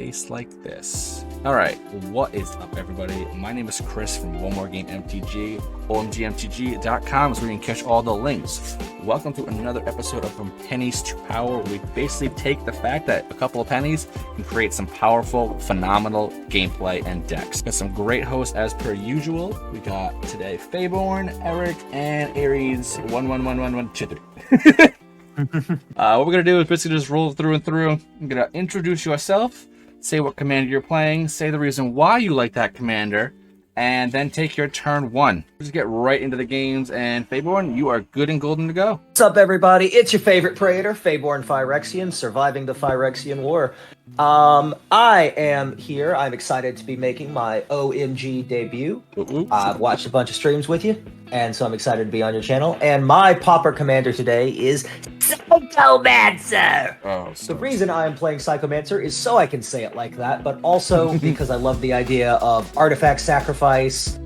face like this. All right, what is up, everybody? My name is Chris from OMGMTG. OMGMTG.com is where you can catch all the links. Welcome to another episode of From Pennies to Power. We basically take the fact that a couple of pennies can create some powerful, phenomenal gameplay and decks. Got some great hosts as per usual. We got today Feyborn, Eric, and Aries 111123. What we're gonna do is basically just roll through and through. I'm gonna introduce yourself, say what commander you're playing, say the reason why you like that commander, and then take your turn one. Just get right into the games, and Feyborn, you are good and golden to go. What's up, everybody? It's your favorite praetor, FeybornPhyrexia, surviving the Phyrexian War. I am here. I'm excited to be making my OMG debut. I've watched a bunch of streams with you, and so I'm excited to be on your channel. And my pauper commander today is Psychomancer! The reason I am playing Psychomancer is so I can say it like that, but also because I love the idea of artifact sacrifice.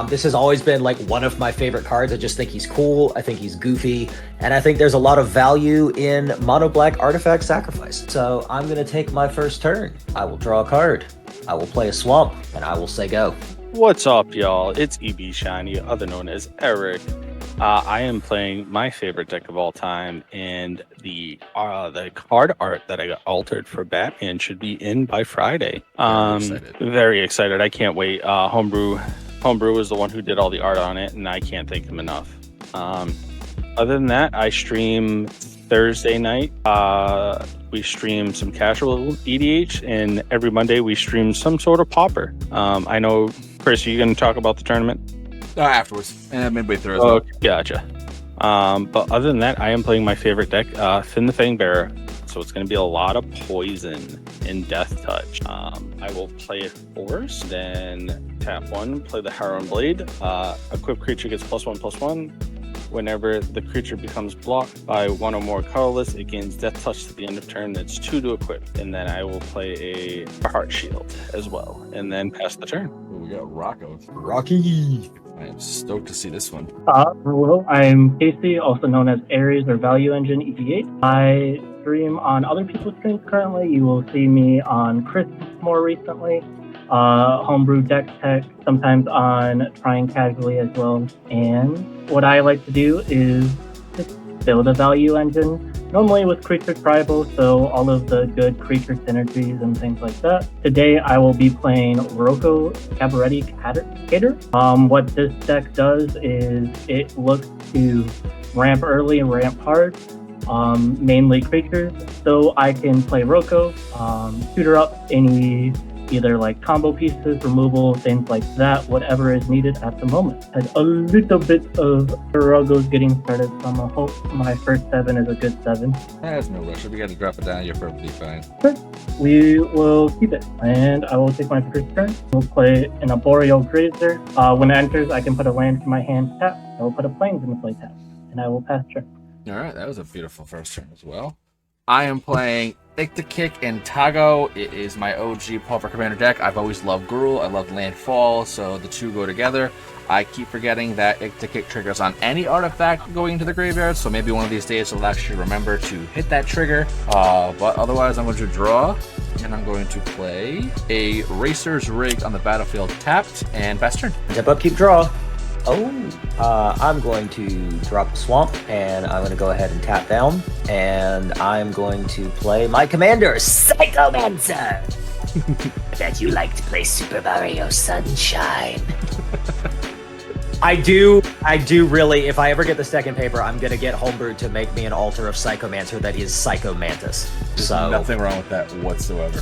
This has always been like one of my favorite cards. I just think he's cool, I think he's goofy, and I think there's a lot of value in mono black artifact sacrifice. So I'm gonna take my first turn. I will draw a card, I will play a swamp, and I will say go. What's up, y'all? It's EBshinee, other known as Eric. I am playing my favorite deck of all time, and the card art that I got altered for Batman should be in by Friday. Very excited. I can't wait. Homebrew is the one who did all the art on it, and I can't thank him enough. Other than that, I stream Thursday night. We stream some casual EDH, and every Monday we stream some sort of pauper. I know, Chris, are you going to talk about the tournament? Afterwards, and midway through as well. well. Gotcha. But other than that, I am playing my favorite deck, Fynn the Fanbearer. So it's going to be a lot of poison and death touch. I will play it first, then tap one, play the Harrow Blade. Equipped creature gets +1/+1. Whenever the creature becomes blocked by one or more colorless, it gains death touch to the end of turn. That's 2 to equip. And then I will play a Heart Shield as well, and then pass the turn. Ooh, we got Rocco. Rocky! I am stoked to see this one. Hello, I'm Casey, also known as Aries or Value Engine EV8. I stream on other people's streams currently. You will see me on Chris more recently, Homebrew Deck Tech, sometimes on Trying Casually as well. And what I like to do is just build a value engine, normally with creature tribal, so all of the good creature synergies and things like that. Today I will be playing Rocco Cabaretti Caterer. What this deck does is it looks to ramp early and ramp hard, mainly creatures, so I can play Rocco, tutor up any either like combo pieces, removal, things like that, whatever is needed at the moment. And a little bit of Rocco's getting started, so I'm gonna hope my first 7 is a good 7. There's no rush. If we got to drop it down, you're perfectly fine. Sure. We will keep it, and I will take my first turn. We'll play an Arboreal Grazer. When it enters, I can put a land from my hand tap. I will put a Plains in the play tap, and I will pass turn. All right, that was a beautiful first turn as well. I am playing Ich-Tekik and Toggo. It is my OG pauper commander deck. I've always loved Gruul. I love landfall, so the two go together. I keep forgetting that Ich-Tekik triggers on any artifact going into the graveyard, so maybe one of these days I'll actually remember to hit that trigger. But otherwise, I'm going to draw, and I'm going to play a Racer's Rig on the battlefield tapped, and pass turn. Step up, keep draw. I'm going to drop a swamp, and I'm going to go ahead and tap down, and I'm going to play my commander, Psychomancer! Bet you like to play Super Mario Sunshine. I do really, if I ever get the second paper, I'm going to get Homebrew to make me an altar of Psychomancer that is Psychomantis. There's so nothing wrong with that whatsoever.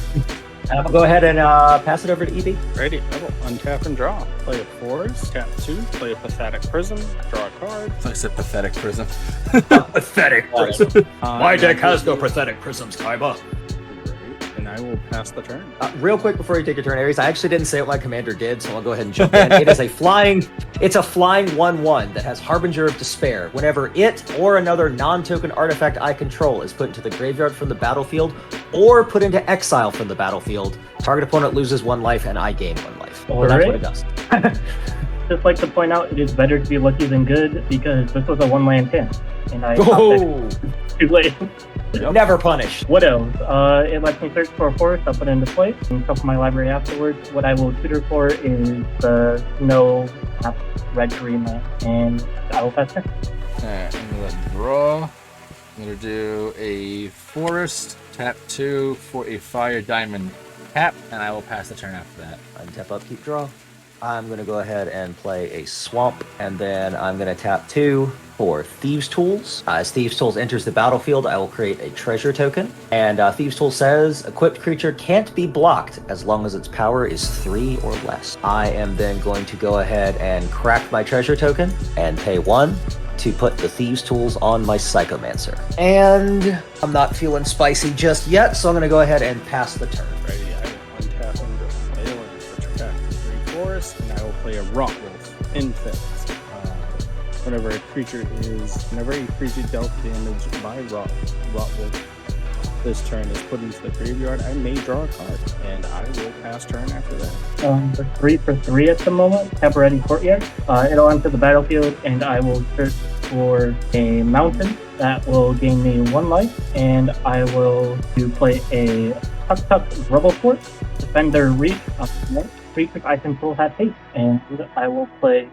And I'm going to go ahead and pass it over to EB. Ready, I will untap and draw. Play a forest, tap 2, play a Pathetic Prism, draw a card. I said Pathetic Prism. Pathetic Prism. My deck has no Pathetic Prisms, Kaiba. And I will pass the turn. Real quick before you take your turn, Aries, I actually didn't say what my commander did, so I'll go ahead and jump in. It's a flying 1/1 that has Harbinger of Despair. Whenever it or another non-token artifact I control is put into the graveyard from the battlefield or put into exile from the battlefield, target opponent loses 1 life and I gain 1 life. All That's right. what it does. Just like to point out, it is better to be lucky than good, because this was a 1-land pin, and I Oh! Too late. Yep. Never punished. What else? It lets me search for a forest. I'll put it into place and shuffle my library afterwards. What I will tutor for is the snow red green land, and I will pass turn. Alright, I'm gonna draw. I'm gonna do a forest, tap 2 for a fire diamond tap, and I will pass the turn after that. Untap, upkeep, draw. I'm going to go ahead and play a swamp, and then I'm going to tap 2 for Thieves' Tools. As Thieves' Tools enters the battlefield, I will create a treasure token. And Thieves' Tools says, equipped creature can't be blocked as long as its power is 3 or less. I am then going to go ahead and crack my treasure token and pay 1 to put the Thieves' Tools on my Psychomancer. And I'm not feeling spicy just yet, so I'm going to go ahead and pass the turn. Ready, I will untap and go put your back 3 forest, and I will play a Rot Wolf in Fynn. Whenever a creature dealt damage by Rot Wolf this turn is put into the graveyard, I may draw a card, and I will pass turn after that. For 3 for 3 at the moment, Cabaretti Courtyard. It'll enter the battlefield, and I will search for a mountain that will gain me 1 life, and I will play a Tuk Rubble Fort, Defender Reach. Creature I control has haste, and I will play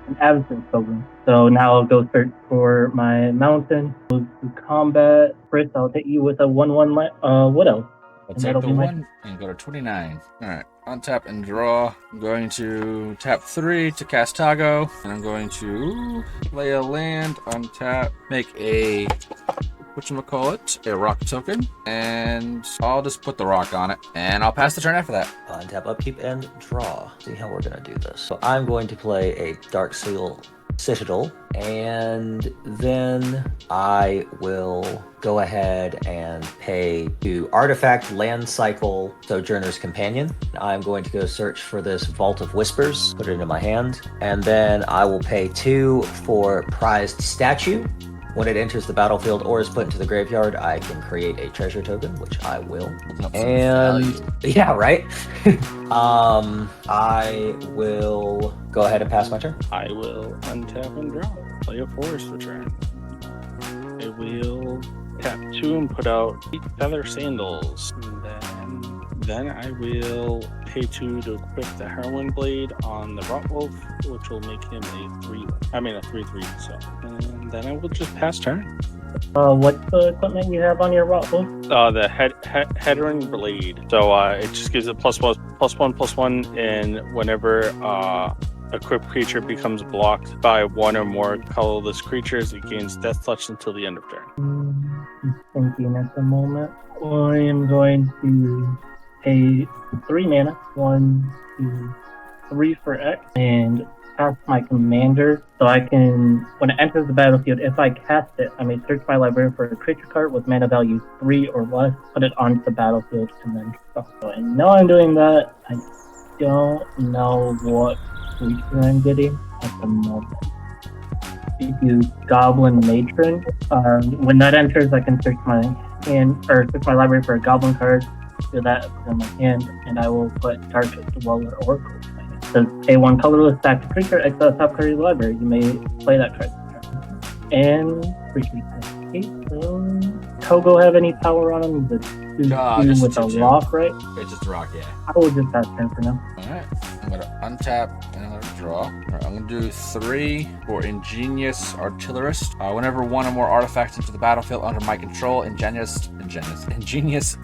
an Absence Token. So now I'll go search for my mountain, go to combat. Chris, I'll hit you with a 1/1. What else? I'll take the 1 and go to 29. Alright, untap and draw. I'm going to tap 3 to cast Toggo, and I'm going to play a land, untap, make a whatchamacallit, a rock token, and I'll just put the rock on it, and I'll pass the turn after that. Untap, upkeep, and draw. See how we're going to do this. So I'm going to play a Dark Seal Citadel, and then I will go ahead and pay to Artifact Land Cycle Sojourner's Companion. I'm going to go search for this Vault of Whispers, put it into my hand, and then I will pay 2 for Prized Statue. When it enters the battlefield or is put into the graveyard, I can create a treasure token, which I will. And yeah, right? I will go ahead and pass my turn. I will untap and draw. Play a forest return. I will tap 2 and put out 8 feather sandals. And then I will pay 2 to equip the Heroin Blade on the Rot Wolf, which will make him a 3/3. So, and then I will just pass turn. What's the equipment you have on your Rot Wolf? The Heroin Blade. So it just gives it +1/+1/+1, and whenever equipped creature becomes blocked by 1 or more colorless creatures, it gains Death Touch until the end of turn. I'm thinking at the moment. I am going to pay 3 mana, 1, 2, 3 for X, and cast my commander. So I can, when it enters the battlefield, if I cast it, I may search my library for a creature card with mana value 3 or less, put it onto the battlefield, and then so I know I'm doing that. I don't know what creature I'm getting at the moment. You Goblin Matron. When that enters, I can search my library for a Goblin card. Do that in my hand, and I will put Darkest Dweller Oracle in my hand. So pay 1 colorless, sack a creature, exile top card of the library. You may play that card. And Toggo have any power on him? The 2/2 with a lock, right? It's just a rock, yeah. I will just pass turn for now. Alright, I'm gonna untap and I'm gonna draw. Alright, I'm gonna do 3 for Ingenious Artillerist. Whenever 1 or more artifacts into the battlefield under my control, Ingenious Artillerist,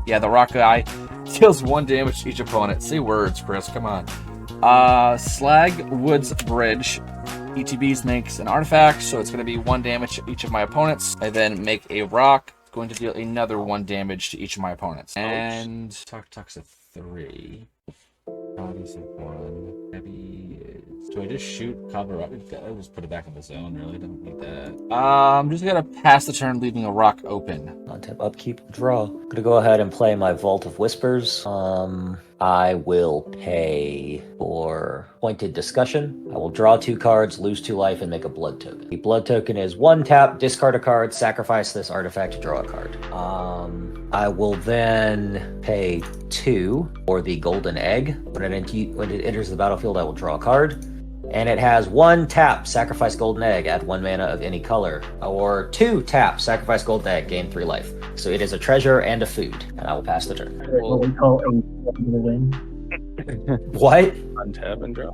yeah, the rock guy, deals 1 damage to each opponent. Say words, Chris, come on. Slag Woods Bridge. ETBs makes an artifact, so it's going to be 1 damage to each of my opponents. I then make a rock, going to deal another 1 damage to each of my opponents. And Tuck's a 3. Body's a 1. Heavy is... Do I just shoot cover up? I'll just put it back in the zone, really. Don't need that. I'm just going to pass the turn, leaving a rock open. Untap, upkeep, draw. I'm gonna go ahead and play my Vault of Whispers. I will pay for Pointed Discussion. I will draw 2 cards, lose 2 life, and make a blood token. The blood token is 1 tap, discard a card, sacrifice this artifact to draw a card. I will then pay 2 for the Golden Egg. When it enters the battlefield, I will draw a card. And it has 1 tap, sacrifice golden egg, add 1 mana of any color. Or 2 tap, sacrifice golden egg, gain 3 life. So it is a treasure and a food. And I will pass the turn. That's what we call a win. What? Untap and draw.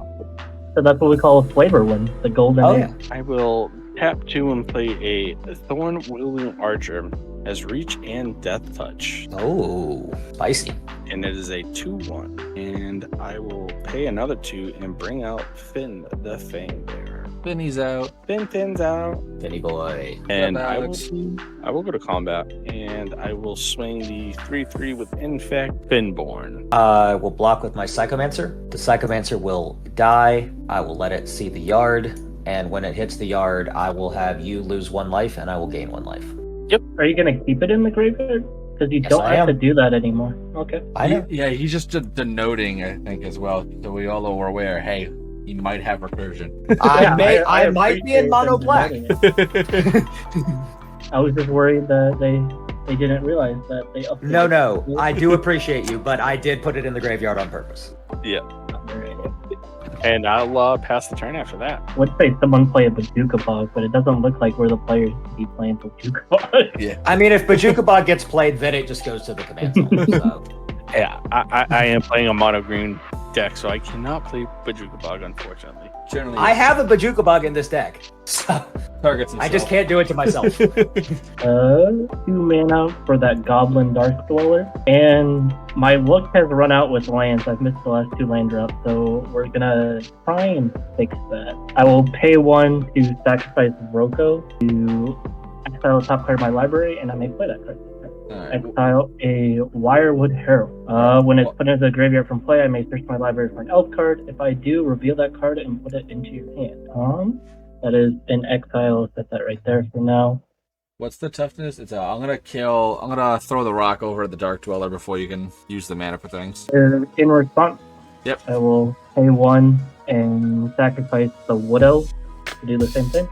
So that's what we call a flavor win, the golden Oh, egg. yeah. I will tap 2 and play a Thorn Wielding Archer as Reach and Death Touch. Oh, spicy. And it is a 2/1. And I will pay another 2 and bring out Fynn the Fanbearer. Pennies out. Finn's out. Finny boy. And What up, I Alex? will go to combat and I will swing the 3/3 with Infect Finnborn. I will block with my Psychomancer. The Psychomancer will die. I will let it see the yard. And when it hits the yard, I will have you lose 1 life and I will gain 1 life. Are you going to keep it in the graveyard? Because you Yes, don't I have to am. do that anymore. Okay. I know. Yeah, he's just denoting, I think, as well. So we all are aware, hey, he might have recursion. I I might be in appreciate mono them black. noting it. I was just worried that they didn't realize that they updated. No, I do appreciate you, but I did put it in the graveyard on purpose. And I'll pass the turn after that. I would say someone play a Bazooka Bog, but it doesn't look like we're the players to be playing Bazooka Bog. I mean, if Bazooka Bog gets played, then it just goes to the command zone. So. Yeah, I am playing a mono green deck, so I cannot play Bazooka Bog, unfortunately. Generally, I have a Bazooka Bog in this deck, so targets I just can't do it to myself. 2 mana for that Goblin Dark Dweller. And my luck has run out with lands. I've missed the last 2 land drops, so we're gonna try and fix that. I will pay 1 to sacrifice Rocco to exile the top card of my library, and I may play that card. Exile a Wirewood Herald. When it's put into the graveyard from play, I may search my library for an elf card. If I do, reveal that card and put it into your hand. That is in exile. Set that right there for now. What's the toughness? It's I'm gonna throw the rock over at the Dark Dweller before you can use the mana for things. In response, Yep. I will pay 1 and sacrifice the Wood Elf to do the same thing.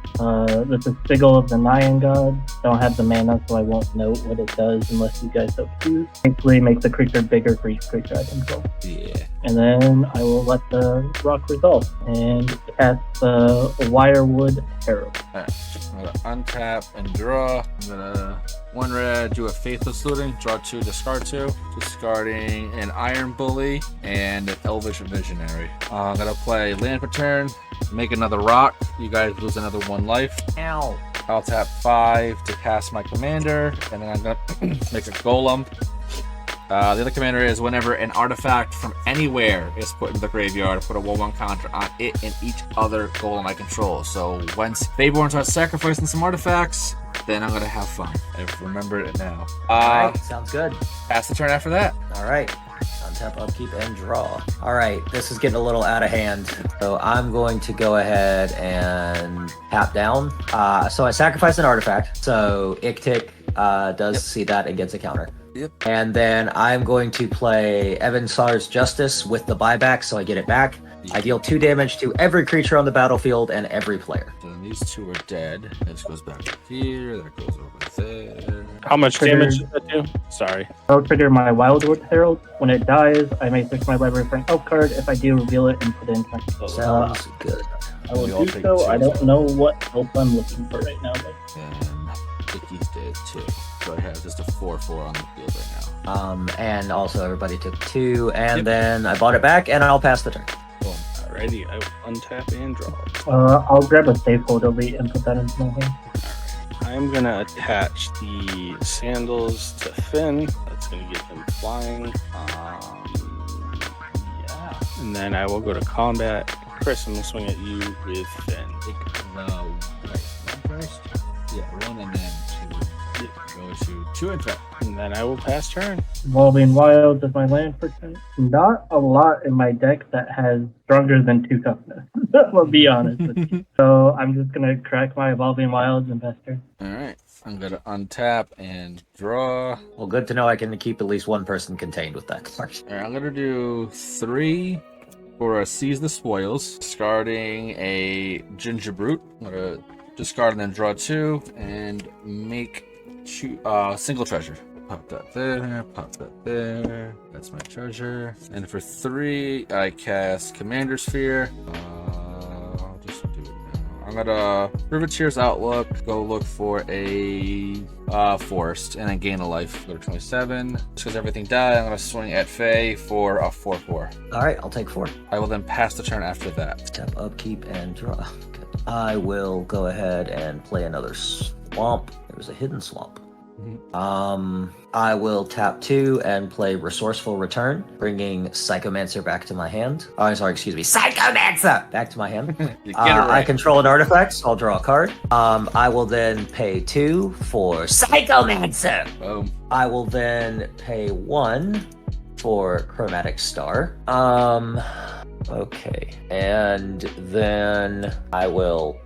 This is Sigil of the Nyan God. Don't have the mana, so I won't note what it does unless you guys so choose. Basically, makes the creature bigger for each creature I control. Yeah. And then I will let the rock resolve and cast the Wirewood Herald. Alright. I'm gonna untap and draw. I'm gonna 1 red, do a Faithless Looting, draw 2, discard 2. Discarding an Iron Bully and an Elvish Visionary. I'm gonna play land per turn, make another rock. You guys lose another 1 life. Ow. I'll tap 5 to cast my commander, and then I'm gonna make a golem. The other commander is whenever an artifact from anywhere is put into the graveyard, put a 1/1 counter on it and each other golem I control. So once Feyborn starts sacrificing some artifacts, then I'm gonna have fun. I've remembered it now. Alright, sounds good. Pass the turn after that. Alright. Untap, upkeep, and draw. Alright, this is getting a little out of hand. So I'm going to go ahead and tap down. So I sacrifice an artifact. So Ich-Tekik does see that and gets a counter. Yep. And then I'm going to play Evan Sar's Justice with the buyback, so I get it back. I deal 2 damage to every creature on the battlefield and every player. So then these 2 are dead. This goes back up here. That goes over there. How much damage does that do? Sorry. I'll trigger my Wildwood Herald. When it dies, I may search my library for an elf card. If I do, reveal it and put it into my control. Sounds good. I will We all do take so. 2. I don't know what elf I'm looking for right now, but And Ickey's dead too. So I have just a 4/4 on the field right now. And also everybody took 2, and then I bought it back, and I'll pass the turn. Boom. Alrighty, I will untap and draw. I'll grab a safe hold elite and put that into my hand. I'm gonna attach the sandals to Fynn. That's gonna get him flying. Yeah. And then I will go to combat. Chris, I'm gonna swing at you with Fynn. One first. Yeah, 1 and then 2. Go to 2 and 5. And then I will pass turn. Evolving Wilds is my land for turn. Not a lot in my deck that has stronger than 2 toughness. I'll be honest with you. So I'm just gonna crack my Evolving Wilds and pass turn. Alright. I'm gonna untap and draw. Well, good to know I can keep at least 1 person contained with that card. Alright, I'm gonna do 3 for a Seize the Spoils. Discarding a Ginger Brute. I'm gonna discard and then draw 2 and make single treasure. Pop that there, pop that there. That's my treasure. And for 3, I cast Commander Sphere. gonna Privateer's Outlook, go look for a forest, and then gain a life. Go to 27. Just because everything died, I'm gonna swing at Faye for a 4/4. All right, I'll take 4. I will then pass the turn after that. Step upkeep and draw. Good. I will go ahead and play another swamp. There was a hidden swamp. I will tap 2 and play Resourceful Return, bringing Psychomancer back to my hand. Oh, sorry, excuse me. Psychomancer! Back to my hand. You get it right. I control an artifact, so I'll draw a card. I will then pay 2 for Psychomancer. Boom. I will then pay 1 for Chromatic Star. Okay. And then I will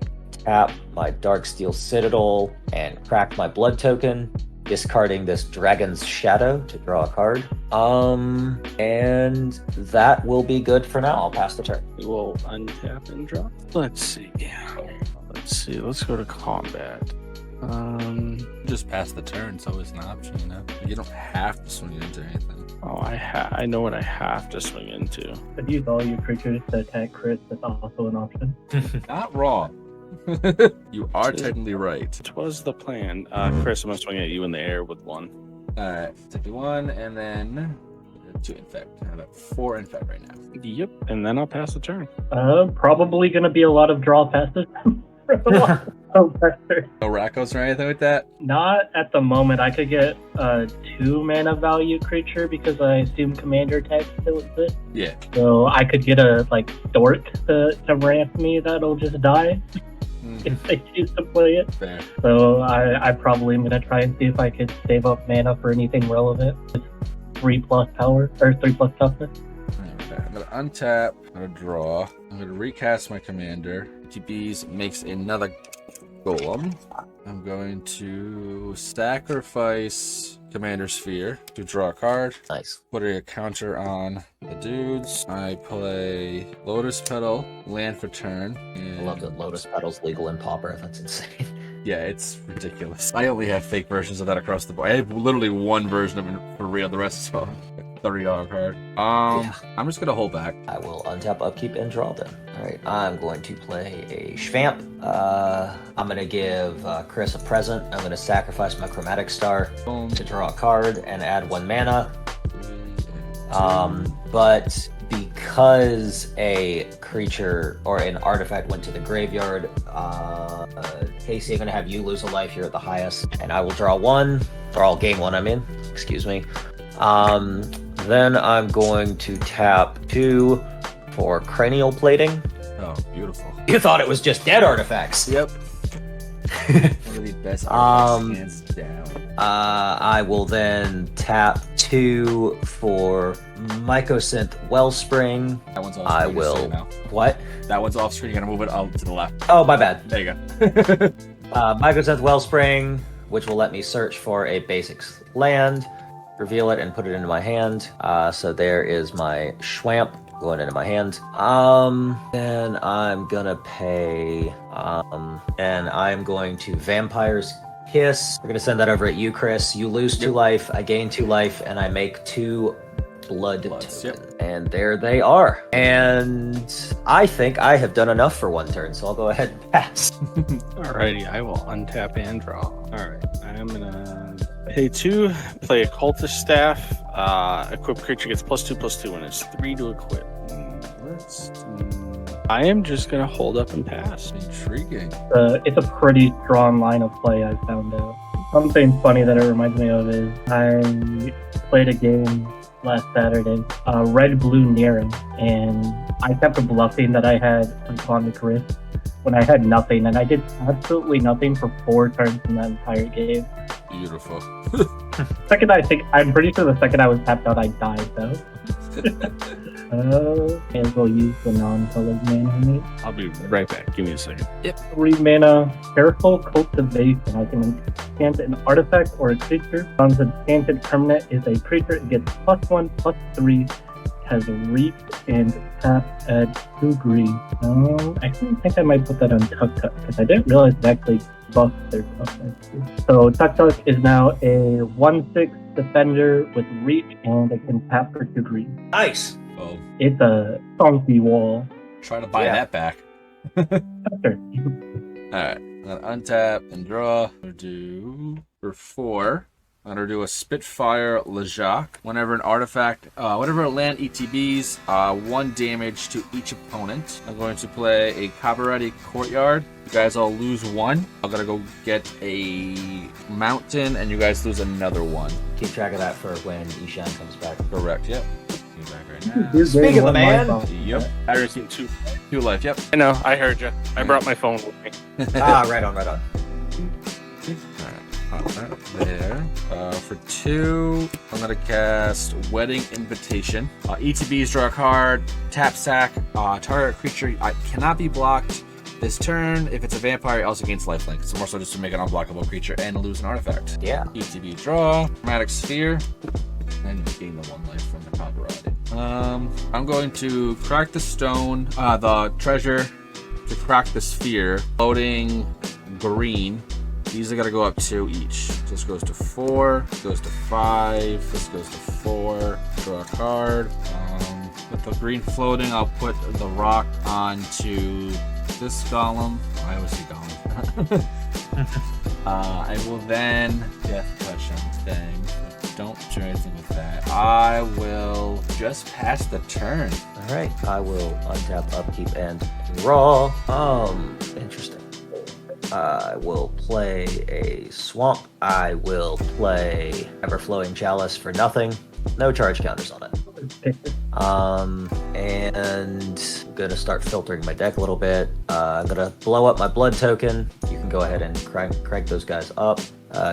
tap my Darksteel Citadel and crack my blood token, discarding this Dragon's Shadow to draw a card. And that will be good for now. I'll pass the turn. We will untap and draw. Let's see. Let's go to combat. Just pass the turn, it's always an option, you know? You don't have to swing into anything. Oh, I know what I have to swing into. Could use all your creatures to attack Chris. That's also an option. Not wrong. You are technically right. It was the plan. Chris, I'm gonna swing at you in the air with 1. Alright, take 1, and then 2 infect. I have 4 infect right now. Yep, and then I'll pass the turn. Probably going to be a lot of draw passes. No Rackos or anything like that? Not at the moment. I could get a 2 mana value creature because I assume commander attacks still exist. Yeah. So I could get a dork to ramp me that'll just die if I choose to play it. Fair. So I probably am gonna try and see if I could save up mana for anything relevant. With 3+ power or 3+ toughness. Okay, I'm gonna untap, I'm gonna draw, I'm gonna recast my commander. TBs makes another golem. I'm going to sacrifice Commander Sphere to draw a card. Nice. Put a counter on the dudes. I play Lotus Petal, land for turn. I love that Lotus Petal's legal in Pauper. That's insane. Yeah, it's ridiculous. I only have fake versions of that across the board. I have literally one version of it for real. The rest is a $30 card. I'm just gonna hold back. I will untap, upkeep, and draw then. All right, I'm going to play a Schvamp. I'm going to give Chris a present. I'm going to sacrifice my Chromatic Star to draw a card and add 1 mana. But because a creature or an artifact went to the graveyard, Casey, I'm going to have you lose a life. You're at the highest. And I will draw 1, or I'll gain 1, excuse me. Then I'm going to tap 2 for Cranial Plating. Oh, beautiful. You thought it was just dead artifacts. Yep. One of the best artifacts, hands down. I will then tap 2 for Mycosynth Wellspring. That one's off screen. Now. What? That one's off screen. You're gonna move it out to the left. Oh, my bad. There you go. Mycosynth Wellspring, which will let me search for a basics land, reveal it, and put it into my hand. So there is my Schwamp going into my hand. Then I'm gonna pay, and I'm going to Vampire's Kiss. We're gonna send that over at you, Chris. You lose 2 life, I gain 2 life, and I make 2 blood tokens. Yep. And there they are. And I think I have done enough for 1 turn, so I'll go ahead and pass. Alrighty, I will untap and draw. Alright, I'm gonna pay 2, play a Cultist Staff. Equip creature gets +2/+2, and it's 3 to equip. I am just gonna hold up and pass. Intriguing. It's a pretty strong line of play, I found out. Something funny that it reminds me of is I played a game last Saturday, Red-Blue Nearing, and I kept bluffing that I had Iconic Rift when I had nothing, and I did absolutely nothing for 4 turns in that entire game. Beautiful. I'm pretty sure the second I was tapped out, I died though. May as well use the non-colored mana I need. I'll be right back. Give me a second. 3 mana, Careful Cultivation. I can enchant an artifact or a creature. On the enchanted permanent is a creature. It gets +1/+3. Has reach and tap at 2 green. I actually think I might put that on Tuk Tuk because I didn't realize it actually buffs their toughness. So Tuk Tuk is now a 1/6 defender with reach and it can tap for 2 green. Nice. Oh, It's a funky wall. try to buy that back. Sure. Alright, I'm gonna untap and draw. I'm gonna do for 4. I'm gonna do a Spitfire Lejac. Whenever an artifact, whenever a land ETBs, 1 damage to each opponent. I'm going to play a Cabaretti Courtyard. You guys all lose 1. I'm gonna go get a mountain, and you guys lose another 1. Keep track of that for when Ich-Tekik comes back. Correct. Yep. Be back right now. Speak of the man. Yep. I received 2 life. Yep. I know, I heard you. I brought my phone with me. Right on. Alright, pop that there. For 2, I'm gonna cast Wedding Invitation. ETBs, draw a card, tap sack. Target creature cannot be blocked this turn. If it's a vampire, it also gains lifelink. So more so just to make an unblockable creature and lose an artifact. Yeah. ETB draw, Chromatic Sphere, and gain the 1 life from the Cabaretti. I'm going to crack the stone, the treasure, to crack the sphere, floating green. These are gonna go up 2 each. This goes to 4, this goes to 5, this goes to 4. Draw a card. With the green floating, I'll put the rock onto this golem. I always say golem. I will then death touch on the thing. Don't do anything with that. I will just pass the turn. All right. I will untap, upkeep, and draw. Interesting. I will play a swamp. I will play Everflowing Chalice for nothing. No charge counters on it. And I'm gonna start filtering my deck a little bit. I'm gonna blow up my blood token. You can go ahead and crank those guys up.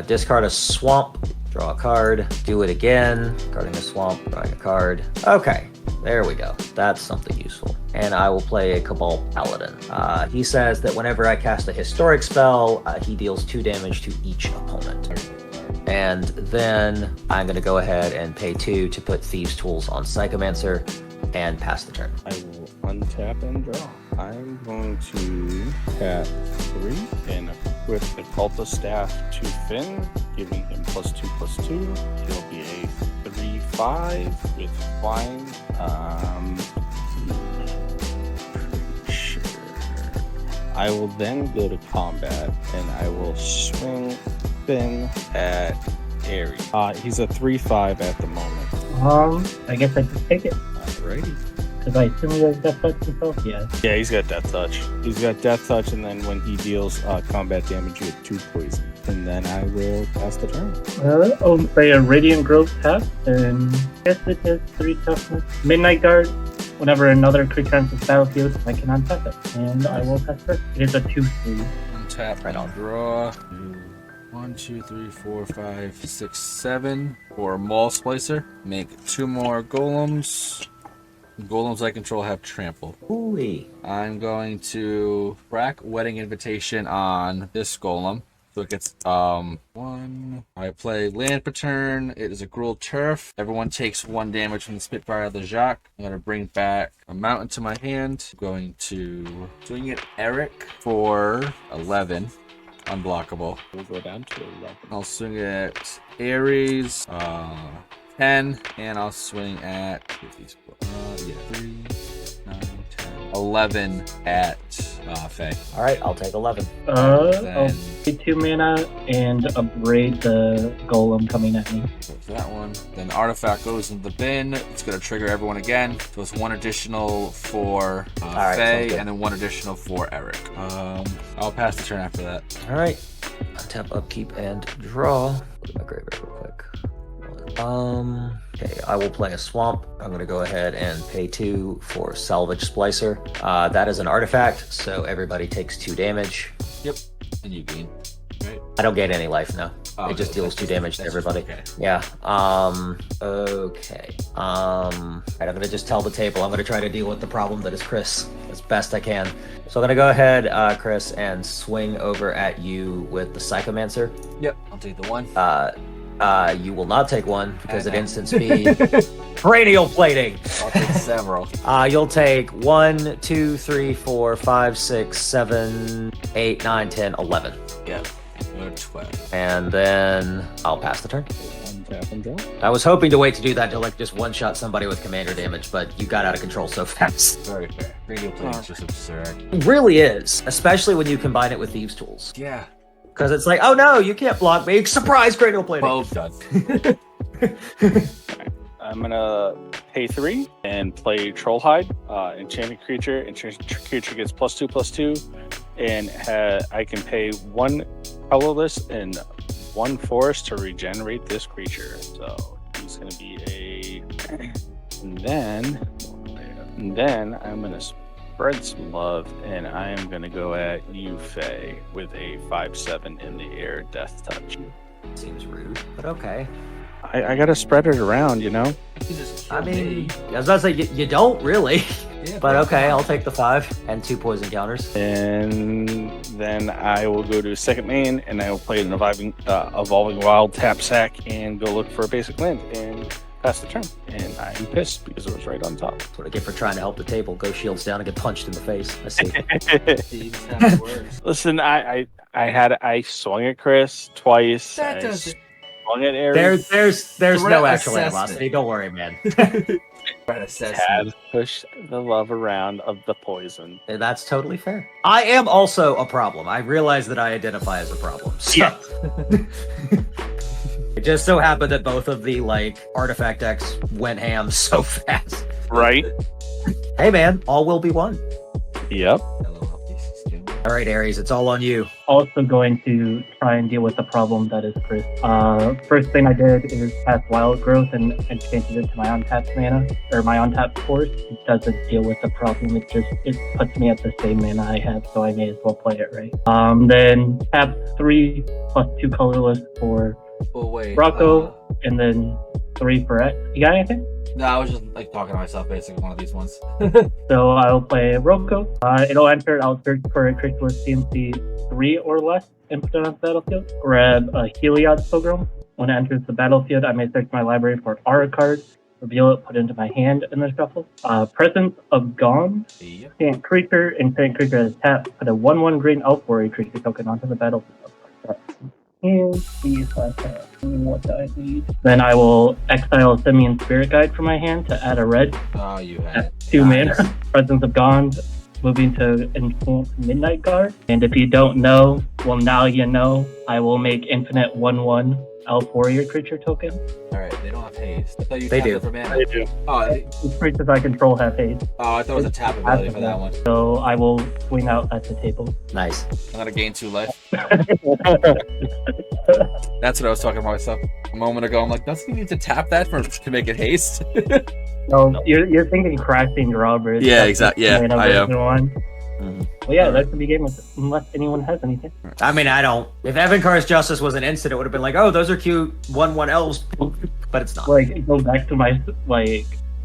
Discard a swamp, draw a card, do it again, carding a swamp, drawing a card. Okay, there we go. That's something useful. And I will play a Cabal Paladin. He says that whenever I cast a historic spell, he deals 2 damage to each opponent. And then I'm going to go ahead and pay 2 to put Thieves' Tools on Psychomancer and pass the turn. I will untap and draw. I'm going to tap 3 and equip the Cultist Staff to Fynn, giving him +2/+2. He'll be a 3/5 with flying. Sure. I will then go to combat and I will swing Fynn at Ares. He's a 3/5 at the moment. I guess I could take it. Alrighty. Because I assume he has Death Touch himself, yeah. Yeah, he's got Death Touch. He's got Death Touch, and then when he deals combat damage, you get 2 poison. And then I will pass the turn. I'll play a Radiant Grove tap, and I guess it has 3 toughness. Midnight Guard. Whenever another creature enters the battlefield, I can untap it, and I will pass first. It is a 2/3. Untap, right on. Draw. 1, 2, 3, 4, 5, 6, 7 for Maul Splicer. Make 2 more golems. Golems I control have trample. Ooh-wee. I'm going to crack Wedding Invitation on this golem. So it gets 1. I play land per turn. It is a Gruul Turf. Everyone takes 1 damage from the Spitfire Lejac. I'm gonna bring back a mountain to my hand. I'm going to swing it Eric for 11. Unblockable. We'll go down to 11. I'll swing it Ares, 10, and I'll swing at 3, 9, 10, 11 at Fey. All right, I'll take 11. I'll pay 2 mana and abrade the golem coming at me. So that one. Then the artifact goes in the bin. It's going to trigger everyone again. So it's 1 additional for Fey, and then 1 additional for Eric. I'll pass the turn after that. All right. Untap, upkeep, and draw. Look at my graveyard real quick. Okay, I will play a swamp. I'm going to go ahead and pay 2 for Salvage Splicer. That is an artifact, so everybody takes 2 damage. Yep. And you gain. Right. I don't gain any life, no. Oh, It just deals 2 damage to everybody. Okay. Yeah. Okay. Alright, I'm gonna just tell the table. I'm gonna try to deal with the problem that is Chris as best I can. So I'm gonna go ahead, Chris, and swing over at you with the Psychomancer. Yep. I'll take the 1. You will not take 1 because at instant speed. Cranial plating. I'll take several. You'll take 1, 2, 3, 4, 5, 6, 7, 8, 9, 10, 11. Yeah. We're 12. And then I'll pass the turn. 1, Tap and draw. I was hoping to wait to do that to like just one-shot somebody with commander damage, but you got out of control so fast. Very fair. Radio play is just absurd. It really is, especially when you combine it with Thieves' Tools. Yeah. Because it's like, oh no, you can't block me. Surprise, cranial plating. Both done. I'm gonna pay 3 and play Trollhide, enchanted creature. Enchanted creature gets +2/+2, and I can pay 1 colorless and 1 forest to regenerate this creature. So he's gonna be and then I'm gonna spread some love, and I am gonna go at you, Faye, with a 5/7 in the air death touch. Seems rude, but okay. I gotta spread it around, you know? I mean, I was about to say, you don't really. Yeah, But okay, I'll take the 5 and 2 poison counters. And then I will go to second main, and I will play an evolving wild, tap sack, and go look for a basic land and pass the turn. And I'm pissed because it was right on top. That's what I get for trying to help the table. Go shields down and get punched in the face. I see. Listen, I swung at Chris twice. That doesn't. Swung at Aries. There's no actual assessment. animosity. Don't worry, man. Had push the love around of the poison. That's totally fair. I am also a problem. I realize that I identify as a problem. So. Yeah. It just so happened that both of the artifact decks went ham so fast. Right? Hey man, all will be one. Yep. All right, Aries, it's all on you. Also going to try and deal with the problem that is Chris. First thing I did is pass Wild Growth and enchanted it to my untapped mana, or my untapped force. It doesn't deal with the problem, it puts me at the same mana I have, so I may as well play it right. Then tap 3 plus 2 colorless for Rocco, and then 3 for X. You got anything? No, I was just talking to myself, basically, one of these ones. So I'll play Rocco. It'll enter. I'll search for a creature with CMC 3 or less and put it on the battlefield. Grab a Heliod Pilgrim. When it enters the battlefield, I may search my library for Aura card, reveal it, put it into my hand, and then shuffle. Presence of Gone. Yeah. Instant creature as tap. Put a 1/1 green elf warrior creature token onto the battlefield. And see if I have what I need. Then I will exile a Simian Spirit Guide from my hand to add a red. Oh, you had At 2 mana. Presence of Gone, moving to Enchant Midnight Guard. And if you don't know, well, now you know, I will make infinite 1/1 elf warrior creature token. Alright, they don't have haste. I thought you They tapped do. it for mana. I do. Oh, Creatures I control have haste, I thought it was a tap ability for that one. so I will swing out at the table. Nice. I'm gonna gain 2 life. That's what I was talking about myself a moment ago. I'm like, doesn't he need to tap that to make it haste? No, you're thinking crashing drawbridge. Yeah, That's exactly. the Yeah, mana I am. version one. Mhm. Well, yeah, that's the beginning, unless anyone has anything. I mean, I don't. If Evankar's Justice was an instant, it would have been like, oh, those are cute 1/1 elves, but it's not. Go back to my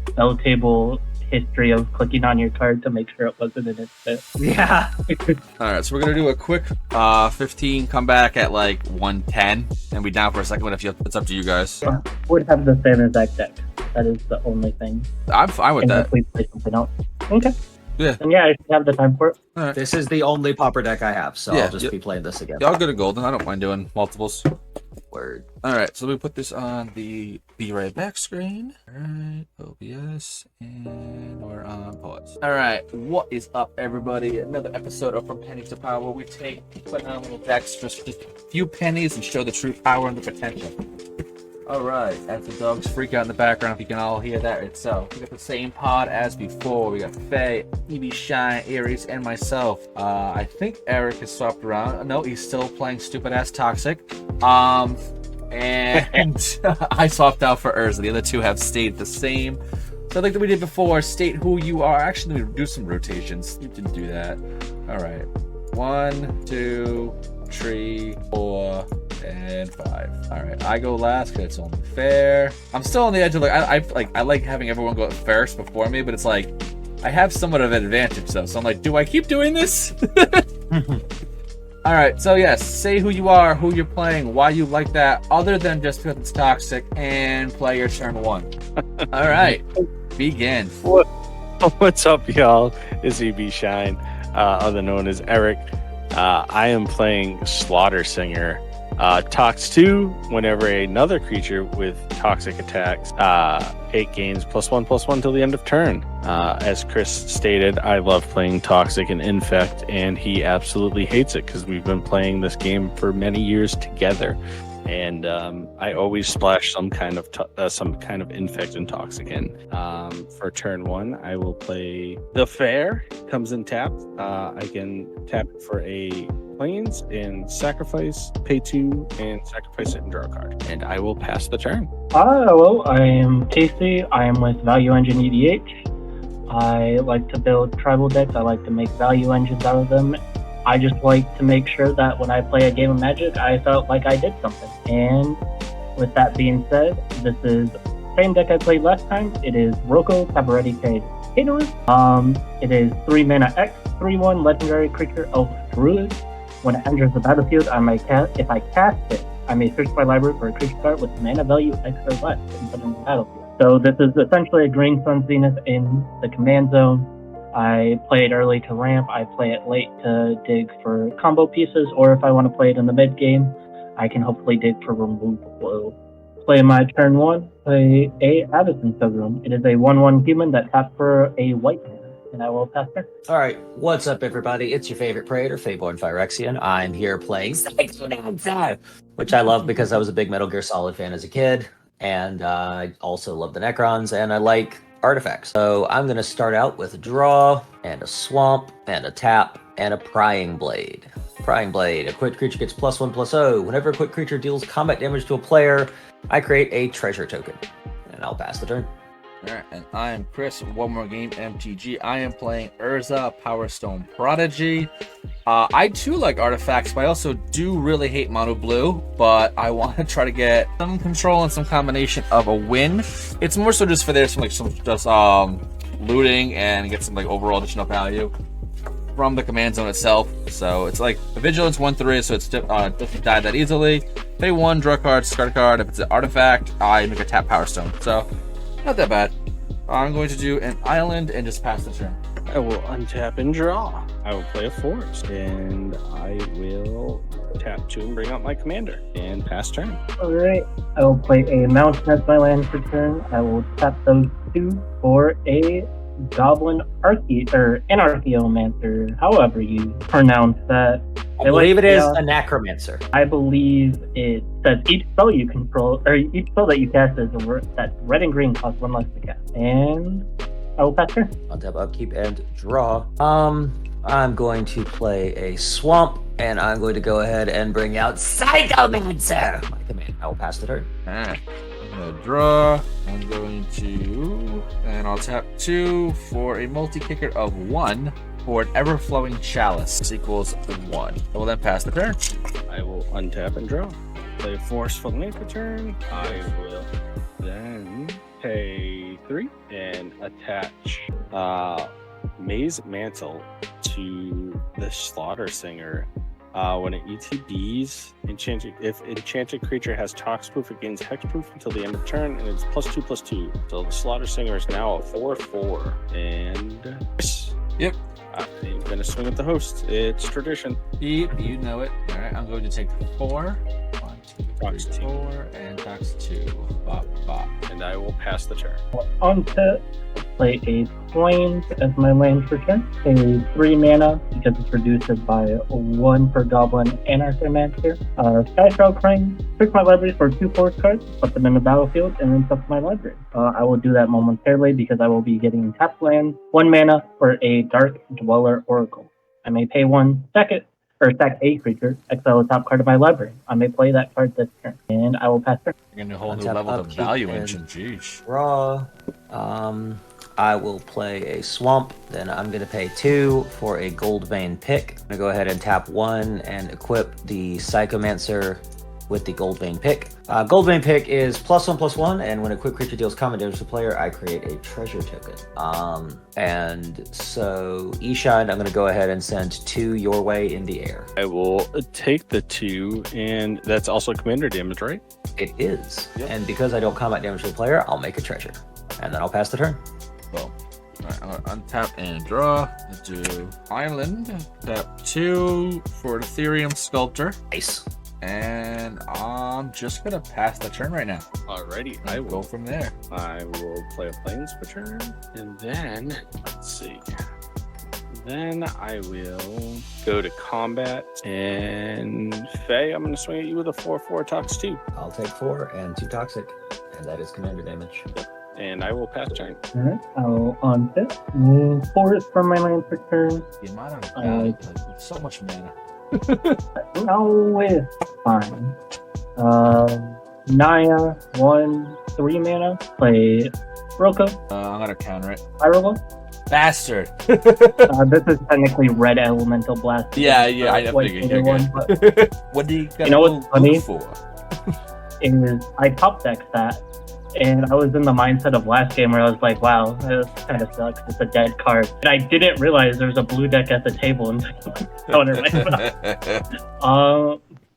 spell table history of clicking on your card to make sure it wasn't an instant. Yeah. Alright, so we're gonna do a quick 15, come back at 110, and be down for a second, but it's up to you guys. Would have the same exact deck. That is the only thing. I'm fine with that. Unless we play something else. Okay. Yeah. And yeah, I should have the time for it. This is the only pauper deck I have, so Yeah, I'll just yep. be playing this again. Y'all good at golden. I don't mind doing multiples. Word. Alright, so we put this on the Be Right Back screen. Alright, OBS, and we're on pause. Alright, what is up, everybody? Another episode of From Pennies to Power, where we take phenomenal decks for just a few pennies and show the true power and the potential. Alright, as the dogs freak out in the background, if you can all hear that itself. We got the same pod as before. We got Faye, EBshinee, Aries, and myself. I think Eric has swapped around. No, he's still playing stupid ass Toxic. And I swapped out for Urza. The other two have stayed the same. So like we did before, state who you are. Actually, we do some rotations. You didn't do that. Alright. 1, 2, 3, 4, and 5. All right, I go last because it's only fair. I'm still on the edge of I like having everyone go first before me, but it's like I have somewhat of an advantage though. So I'm like, do I keep doing this? All right, so yes, say who you are, who you're playing, why you like that, other than just because it's Toxic, and play your turn 1. All right, begin. What's up, y'all? It's EBshinee, other known as Eric. I am playing Slaughter Singer, Tox 2, whenever another creature with toxic attacks, it gains +1/+1 till the end of turn. As Chris stated, I love playing Toxic and Infect, and he absolutely hates it because we've been playing this game for many years together. And I always splash some kind of Infect and Toxic in. For turn 1, I will play the Fair. Comes in tapped. I can tap it for a Plains and sacrifice, pay 2, and sacrifice it and draw a card. And I will pass the turn. Hello, I am Casey. I am with Value Engine EDH. I like to build tribal decks. I like to make value engines out of them. I just like to make sure that when I play a game of Magic, I felt like I did something. And with that being said, this is the same deck I played last time. It is Rocco, Cabaretti Caterer. It is 3 mana X, 3/1 legendary creature Elf Druid. When it enters the battlefield, if I cast it, I may search my library for a creature card with mana value X or less and put it in the battlefield. So this is essentially a Green Sun Zenith in the command zone. I play it early to ramp, I play it late to dig for combo pieces, or if I want to play it in the mid game, I can hopefully dig for removal. Play my turn 1, play a Avacyn Pilgrim. It is a 1/1 human that taps for a white mana, and I will pass turn. All right, what's up, everybody? It's your favorite praetor, FeybornPhyrexia. I'm here playing Psychomancer, which I love because I was a big Metal Gear Solid fan as a kid, and I also love the Necrons, and I like artifacts. So I'm going to start out with a draw, and a swamp, and a tap, and a Prying Blade. Prying Blade, a quick creature gets +1/+0. Whenever a quick creature deals combat damage to a player, I create a treasure token, and I'll pass the turn. Alright, and I am Chris from One More Game MTG. I am playing Urza, Power Stone Prodigy. I too like artifacts, but I also do really hate mono blue, but I want to try to get some control and some combination of a win. It's more so just for there's some just looting and get some like overall additional value from the command zone itself. So it's like a vigilance 1/3, so it doesn't die that easily. Pay 1, draw a card, discard a card. If it's an artifact, I make a tap Power Stone. So not that bad. I'm going to do an island and just pass the turn. I will untap and draw. I will play a forest, and I will tap 2 and bring out my commander and pass turn. Alright, I will play a mountain as my land for turn. I will tap those 2 for a Goblin Anarchiomancer, however you pronounce that. I believe it is a Necromancer. I believe it says each spell you control, or each spell that you cast is that red and green costs 1 less to cast. And I will pass turn. Untap, upkeep, and draw. I'm going to play a swamp, and I'm going to go ahead and bring out Psychomancer. My command. I will pass the turn. Alright. I'm going to draw. I'm going to... And I'll tap 2 for a multi-kicker of 1 for an ever-flowing chalice equals 1. I will then pass the turn. I will untap and draw. Play a forceful link for turn. I will then pay 3 and attach Maze Mantle to the Slaughter Singer. When it ETBs, if enchanted creature has Toxproof, it gains Hexproof until the end of turn, and it's +2/+2. So the Slaughter Singer is now a 4/4. And Yep. I'm gonna swing at the host. It's tradition. Yep, you know it. Alright, I'm going to take 4. 1, 2, 3, 2. 4, and Tox 2. Bop, bop. And I will pass the turn. On to play a Plains as my land for turn. Pay 3 mana because it's reduced by 1 per Goblin Anarchomancer. Skyshroud Crane. Search my library for 2 force cards, put them in the battlefield, and then stuff my library. I will do that momentarily because I will be getting tapped land, 1 mana for a Dark Dweller Oracle. I may pay 1 sack a creature, exile a top card of my library. I may play that card this turn, and I will pass turn. You're going to hold new Untap, level of upkeep, value and engine. Jeez. Draw. I will play a swamp. Then I'm going to pay 2 for a Goldvein Pick. I'm going to go ahead and tap 1 and equip the Psychomancer with the Goldvein Pick. Goldvein Pick is +1/+1, and when a quick creature deals combat damage to the player, I create a treasure token. And so, EBshinee, I'm going to go ahead and send 2 your way in the air. I will take the 2, and that's also commander damage, right? It is. Yep. And because I don't combat damage to the player, I'll make a treasure. And then I'll pass the turn. Well, alright, I'm going to untap and draw. Do Island. Tap 2 for the Ethereum Sculptor. Nice. And I'm just gonna pass the turn right now. Alrighty, I will go from there. I will play a plains for turn, and then let's see. Then I will go to combat, and Faye, I'm gonna swing at you with a 4/4 tox 2. I'll take 4 and 2 toxic, and that is commander damage. And I will pass turn. Alright, I'll untap. Forest from my land for turn. The amount of value, so much mana. No, it's fine. Naya, 1/3 mana. Play Rocco. I'm gonna counter it. Pyrola. Bastard. This is technically red elemental blast. Yeah, I figured you're one, good. but What do you got? You know what's funny? For? is I top decked that, and I was in the mindset of last game where I was like, wow, this kind of sucks. It's a dead card. And I didn't realize there was a blue deck at the table and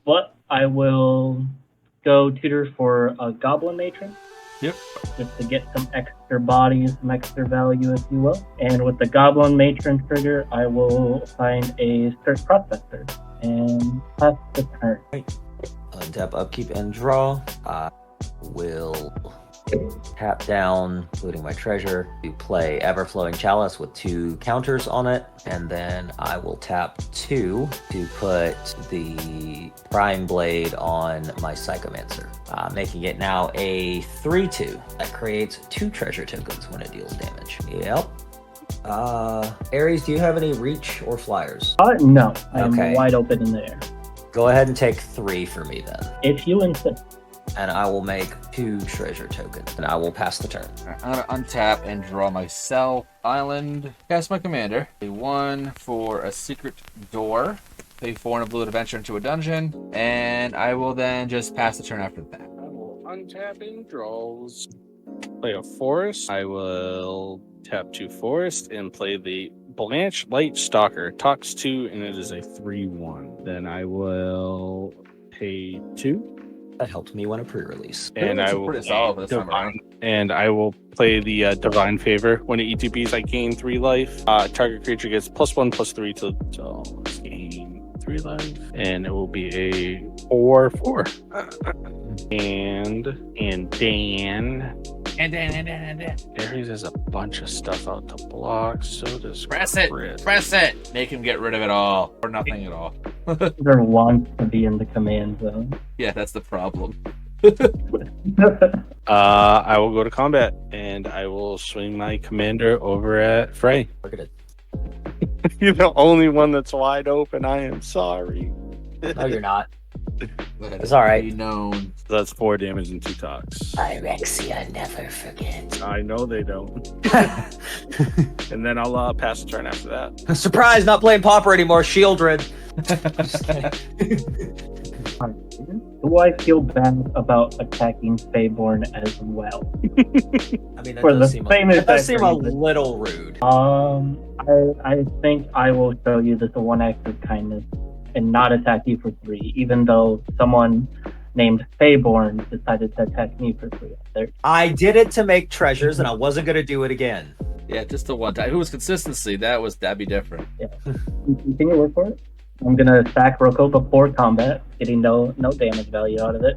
but I will go tutor for a Goblin Matron. Yep. Just to get some extra bodies, some extra value, if you will. And with the Goblin Matron trigger, I will find a Search Prospector and pass the turn. Untap, upkeep, and draw. I will tap down, including my treasure, to play Everflowing Chalice with 2 counters on it, and then I will tap 2 to put the Prying Blade on my Psychomancer, making it now a 3/2. That creates 2 treasure tokens when it deals damage. Yep. Ares, do you have any reach or flyers? No, I'm Okay. wide open in the air. Go ahead and take 3 for me then. If you insist. And I will make 2 treasure tokens, and I will pass the turn. I'm gonna untap and draw myself island. Cast my commander. Pay 1 for a secret door. Pay 4 and a blue to venture into a dungeon. And I will then just pass the turn after that. I will untap and draws. Play a forest. I will tap 2 forest and play the Blanche Light Stalker. Tox 2, and it is a 3/1. Then I will pay 2. That helped me win a pre-release. And I will pretty solid this time around. and I will play the Divine Favor. When it ETBs, I gain 3 life. Target creature gets +1/+3 till it's gain 3 life, and it will be a 4/4. And Dan. Ares has a bunch of stuff out to block. So does Press it. Chris. Press it. Make him get rid of it all or nothing at all. There wants to be in the command zone. Yeah, that's the problem. I will go to combat, and I will swing my commander over at Frey. Look at it. You're the only one that's wide open. I am sorry. No, you're not. Let It's all right. be known. That's 4 damage and 2 tox. Phyrexia never forgets. I know they don't. And then I'll pass the turn after that. Surprise, not playing Pauper anymore, Shieldred. Do I feel bad about attacking Feyborn as well? I mean, that For the does seem, same that does exact seem a reason. little rude. I think I will show you this one act of kindness and not attack you for 3, even though someone named Feyborn decided to attack me for 3. I did it to make treasures, and I wasn't going to do it again. Yeah, just the one time. If it was consistency, that'd be different. Yeah. Can you work for it? I'm gonna sack Rocco before combat, getting no damage value out of it,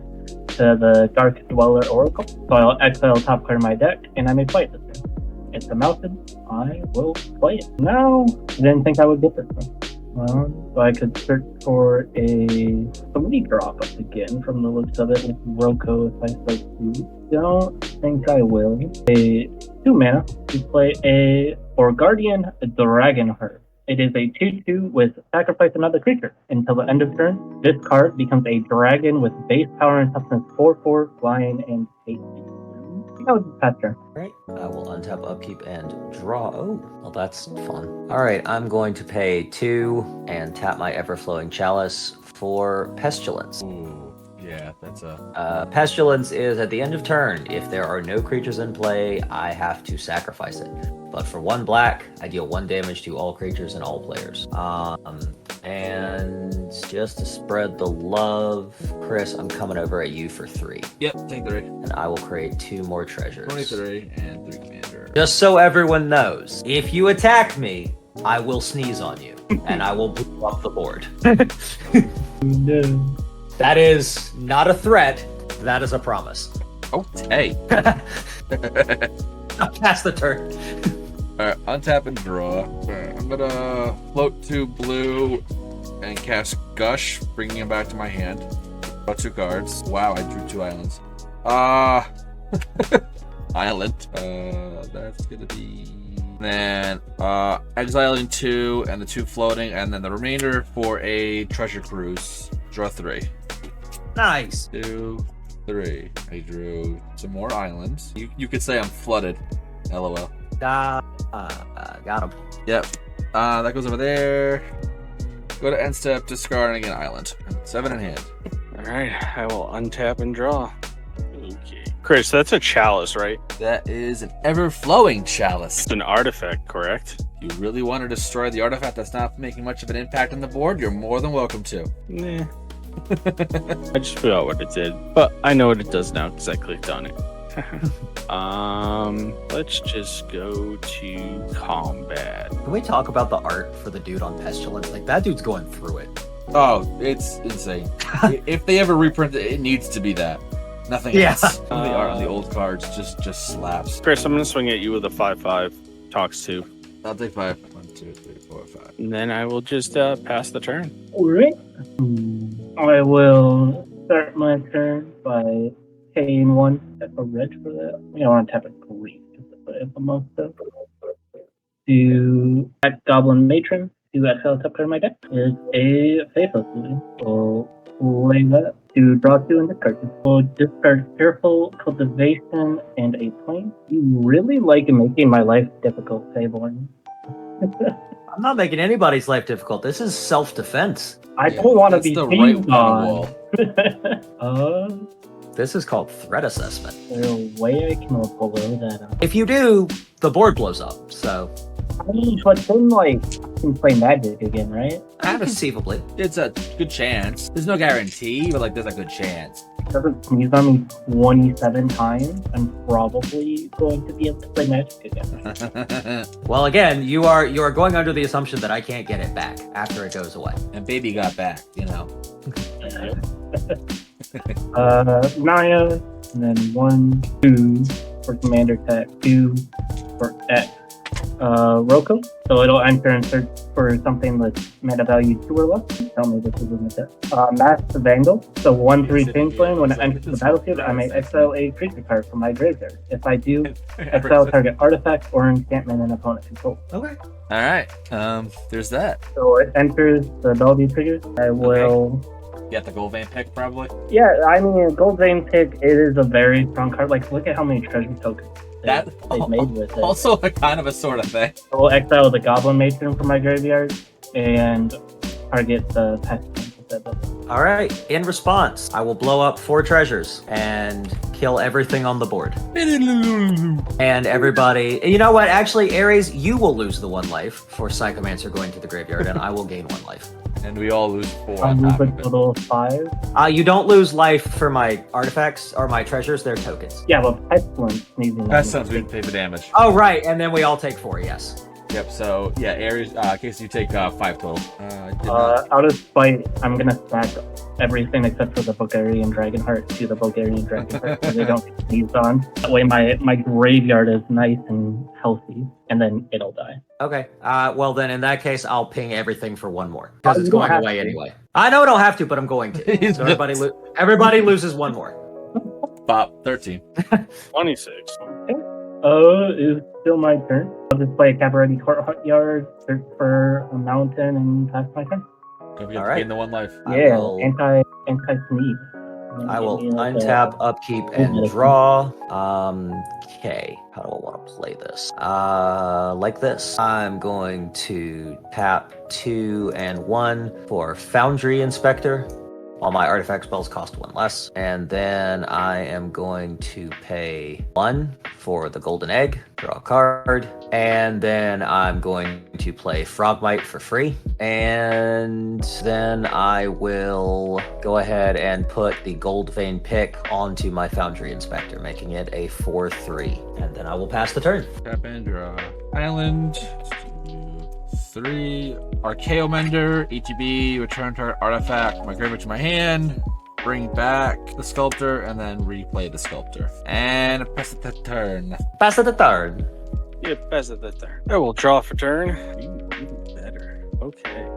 to the Dark Dweller Oracle. So I'll exile top card of my deck, and I may play it this turn. It's a mountain. I will play it. No, I didn't think I would get this one. Well, so I could search for a 3-drop again from the looks of it with Rocco if I so choose. Don't think I will. A 2 mana to play a Guardian Dragonheart. It is a 2/2 with sacrifice another creature. Until the end of turn, this card becomes a dragon with base power and toughness 4/4, flying, and safety. That was the past turn. Right. I will untap, upkeep, and draw. Oh, well, that's fun. All right, I'm going to pay 2 and tap my Everflowing Chalice for Pestilence. Ooh, yeah, that's a... Pestilence is at the end of turn. If there are no creatures in play, I have to sacrifice it. But for 1 black, I deal 1 damage to all creatures and all players. And just to spread the love, Chris, I'm coming over at you for 3. Yep, take 3. And I will create 2 more treasures. 23 and 3 commander. Just so everyone knows, if you attack me, I will sneeze on you. And I will blow up the board. No. That is not a threat. That is a promise. Okay. I'll pass the turn. Alright, untap and draw. Alright, I'm gonna float to blue and cast Gush, bringing him back to my hand. Draw 2 cards. Wow, I drew 2 islands. Island. That's gonna be... Then, exiling 2 and the 2 floating, and then the remainder for a treasure cruise. Draw 3. Nice. 2, 3. I drew some more islands. You could say I'm flooded. LOL. Got him. Yep. That goes over there. Go to end step, discard, and again island. 7 in hand. All right, I will untap and draw. Okay. Chris, that's a chalice, right? That is an ever-flowing chalice. It's an artifact, correct? If you really want to destroy the artifact that's not making much of an impact on the board, you're more than welcome to. Nah. I just forgot what it did, but I know what it does now because I clicked on it. Let's just go to combat. Can we talk about the art for the dude on Pestilence? Like, that dude's going through it. Oh, it's insane. If they ever reprint it, it needs to be that. Nothing else. The art on the old cards just slaps. Chris, I'm gonna swing at you with a 5/5. Talks 2. I'll take 5. 1, 2, 3, 4, 5. And then I will just pass the turn. Alright. I will start my turn by paying 1 at a red for that. I want to tap a green because I have the most of. To act Goblin Matron, to exile top card of my deck. There's a Faithful Solution. So play that. To draw 2 and discard 2. So discard Careful Cultivation and a Plane. You really like making my life difficult, Feyborn. I'm not making anybody's life difficult. This is self-defense. I don't want to be the teased right on. This is called threat assessment. There's a way I can blow that up. If you do, the board blows up. So, I mean, but then, like, I can play Magic again, right? conceivably. It's a good chance. There's no guarantee, but like there's a good chance. If it sneeze on me 27 times, I'm probably going to be able to play Magic again. Well, again, you are going under the assumption that I can't get it back after it goes away. And baby got back, you know. Naya, and then 1, 2 for Commander Tech, 2 for X. Rocco, so it'll enter and search for something that's meta value 2 or less. Tell me this is in the set. Masked Vandal, so 1/3 Changeling. When it enters the battlefield, I may exile a creature card from my graveyard. If I do, exile target artifact or enchantment an opponent controls. Okay. All right. There's that. So it enters the ability triggers. I will. You got the gold vein pick probably. Yeah, I mean, Gold Vein Pick is a very strong card. Like, look at how many treasure tokens they've made with it. Also a kind of a sort of thing. I will exile the Goblin Matron from my graveyard and target the Pestilence with that ability. All right. In response, I will blow up 4 treasures and kill everything on the board. And everybody, you know what? Actually, Ares, you will lose the 1 life for Psychomancer going to the graveyard, and I will gain 1 life. And we all lose 4 I'll on lose top a of it. total of 5. You don't lose life for my artifacts or my treasures; they're tokens. Yeah, but Pestilence sneezing. That sounds we pay the damage. Oh, right. And then we all take 4. Yes. Yep. So yeah, Ares. Casey, you take 5 total. Did not- Out of spite, I'm gonna stack everything except for the Bulgarian Dragonheart to the Bulgarian Dragonheart so they don't get sneezed on. That way my graveyard is nice and healthy, and then it'll die. Okay. Well, then in that case, I'll ping everything for 1 more because You it's don't going have away to. anyway. I know I don't have to, but I'm going to. So everybody loses 1 more. Bob 13. 26. It's still my turn. I'll just play a Cabaretti Courtyard, search for a mountain, and pass my turn. Don't forget All to right. gain the 1 life. I will- Anti-sneeze. I will untap, upkeep, and draw. Okay. How do I want to play this? Like this. I'm going to tap 2 and 1 for Foundry Inspector. All my artifact spells cost 1 less. And then I am going to pay 1 for the Golden Egg, draw a card. And then I'm going to play Frogmite for free. And then I will go ahead and put the Gold Vein Pick onto my Foundry Inspector, making it a 4/3. And then I will pass the turn. Tap and draw. Island. 3. Archaeomender. ETB. Return target artifact. My graveyard to my hand. bring back the sculptor, and then replay the sculptor. And pass it the turn. Pass it the turn. Yep, pass it the turn. I will draw for turn. Even better. Okay.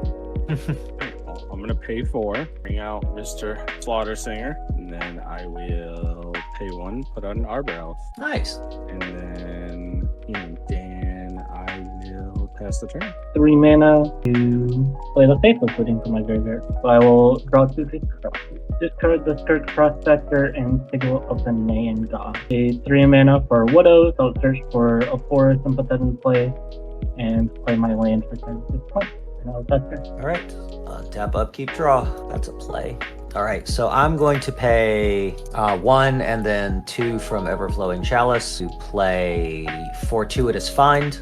Well, I'm gonna pay 4. Bring out Mr. Slaughter Singer, and then I will pay 1. Put out an Arbor Elf, Nice. and then I will pass the turn. 3 mana to play the Faithless Footing from my graveyard. So I will draw 2 cards. Discard the Skirt Prospector and Sigil of the Nayan God. A 3 mana for Widows. I'll search for a forest and put that in play, and play my land for 10 points. And I'll touch her. All right. Tap, upkeep, draw. That's a play. All right, so I'm going to pay 1 and then 2 from Everflowing Chalice to play Fortuitous Find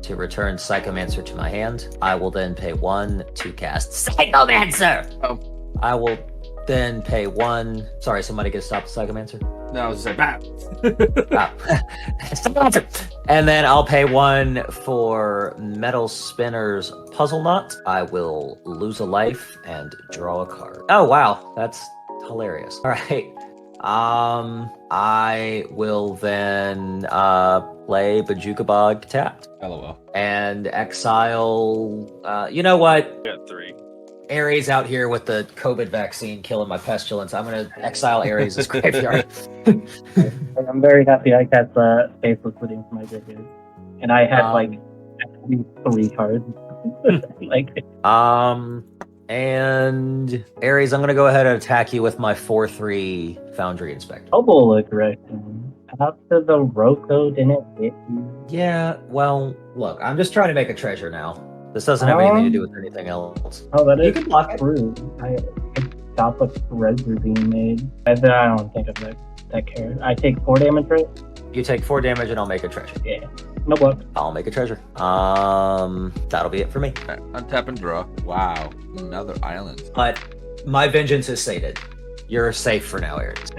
to return Psychomancer to my hand. I will then pay 1 to cast Psychomancer. Oh. I will then pay 1. Sorry, somebody get stopped Psychomancer. No, I was just like, Psychomancer. And then I'll pay 1 for Metal Spinner's Puzzle Knot. I will lose a life and draw a card. Oh wow, that's hilarious. All right. I will then play Bajukabog tapped LOL. and exile. You know what? Got 3. Ares out here with the COVID vaccine killing my pestilence. I'm gonna exile Ares' graveyard. I'm very happy I cast the Faithless Footing from my graveyard. And I had like at least 3 cards. Like, and Ares, I'm gonna go ahead and attack you with my 4/3 Foundry Inspector. double correction. After the Rocco didn't hit you. Yeah, well, look, I'm just trying to make a treasure now. This doesn't have anything to do with anything else. Oh, that You is can block it. true. I stop what threads are being made. I don't think of that carrot. I take 4 damage, right? You take 4 damage and I'll make a treasure. Yeah. No block. I'll make a treasure. That'll be it for me. Right, untap and draw. Wow, another island. But my vengeance is sated. You're safe for now, Ares.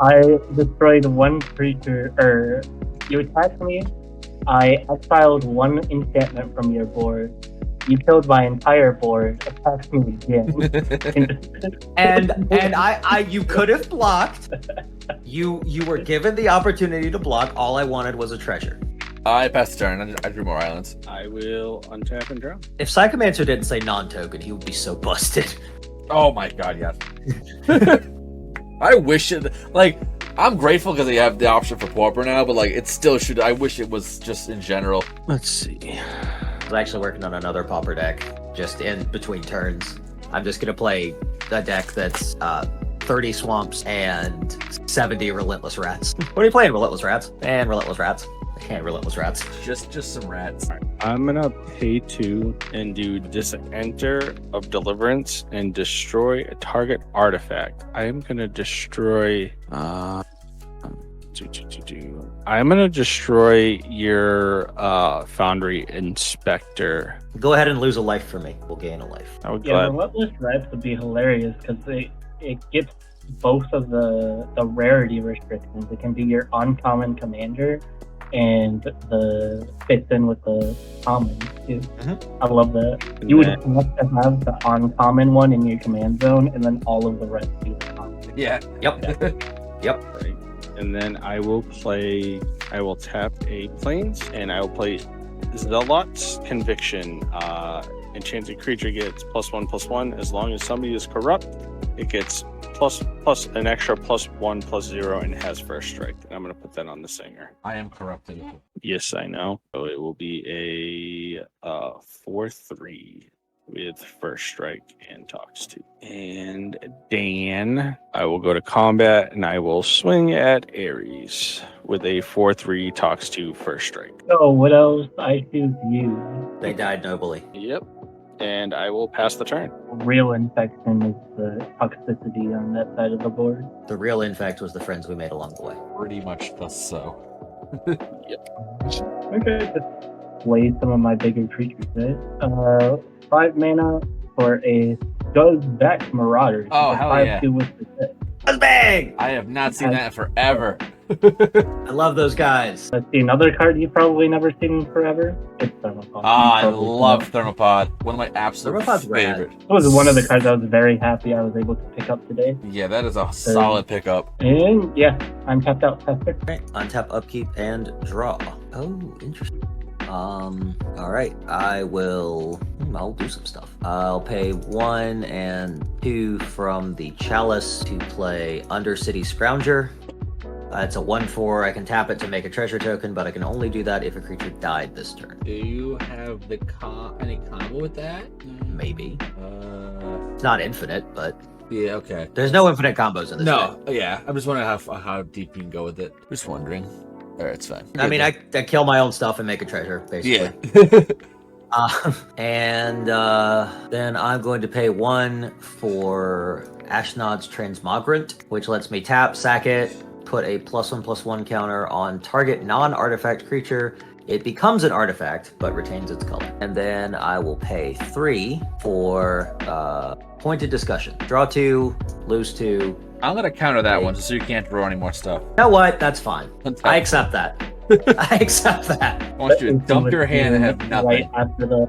I destroyed 1 creature, or you attacked me. I exiled 1 enchantment from your board. You killed my entire board, attacked me again. and I you could have blocked. You were given the opportunity to block. All I wanted was a treasure. I passed the turn. I drew more islands. I will untap and draw. If Psychomancer didn't say non-token, he would be so busted. Oh my god, yes. I wish it, like, I'm grateful because they have the option for pauper now, but like, it still should. I wish it was just in general. Let's see. I was actually working on another pauper deck just in between turns. I'm just gonna play a deck that's 30 swamps and 70 relentless rats. What are you playing? Relentless rats and relentless rats and relentless rats. Just some rats. I'm gonna pay 2 and do Disenter of Deliverance and destroy a target artifact. I am gonna destroy. I'm gonna destroy your Foundry Inspector. Go ahead and lose a life for me. We'll gain a life. I would Yeah, glad. Relentless Reps would be hilarious because it gets both of the rarity restrictions. It can be your uncommon commander, and the fits in with the common too. I love that. And You would then- have to have the uncommon one in your command zone, and then all of the rest do the common. Yeah. Yep. Yep. Right. And then I will tap a Plains, and I will play Zealot's Conviction. Enchanted creature gets +1/+1. As long as somebody is corrupt, it gets plus an extra +1/+0 and has first strike. And I'm going to put that on the singer. I am corrupted. Yes, I know. So it will be a 4/3 with first strike and talks to. And Dan, I will go to combat and I will swing at Ares with a 4/3 talks to first strike. So what else? I choose you. They died nobly. Yep. And I will pass the turn. Real infection is the toxicity on that side of the board. The real infect was the friends we made along the way. Pretty much thus so. Okay, just play some of my bigger creatures, right? 5 mana for a Goes Back Marauder. Oh, It's a hell 5/2 yeah. with the set. That's big! I have not seen that in forever. I love those guys. Let's see, another card you've probably never seen in forever. It's Thermopod. I love Thermopod. One of my absolute Thermopod's rad. favorite. It was one of the cards I was very happy I was able to pick up today. Yeah, that is a solid pickup. And yeah, I'm tapped out. Faster. Okay, untap, upkeep, and draw. Oh, interesting. All right, I'll do some stuff. I'll pay 1 and 2 from the Chalice to play Undercity Scrounger. It's a 1/4. I can tap it to make a treasure token, but I can only do that if a creature died this turn. Do you have any combo with that? Maybe. It's not infinite, but Yeah, okay. there's no infinite combos in this No, yeah. I'm just wondering how deep you can go with it. Just wondering. All right, it's fine. I mean, I kill my own stuff and make a treasure, basically. Yeah. Then I'm going to pay 1 for Ashnod's Transmogrant, which lets me tap, sack it, put a +1/+1 counter on target non-artifact creature. It becomes an artifact, but retains its color. And then I will pay 3 for Pointed Discussion. Draw 2, lose 2. I'm gonna counter that one so you can't draw any more stuff. You know what? That's fine. I accept that. I accept that. I want you to dump your hand and have nothing. Right after the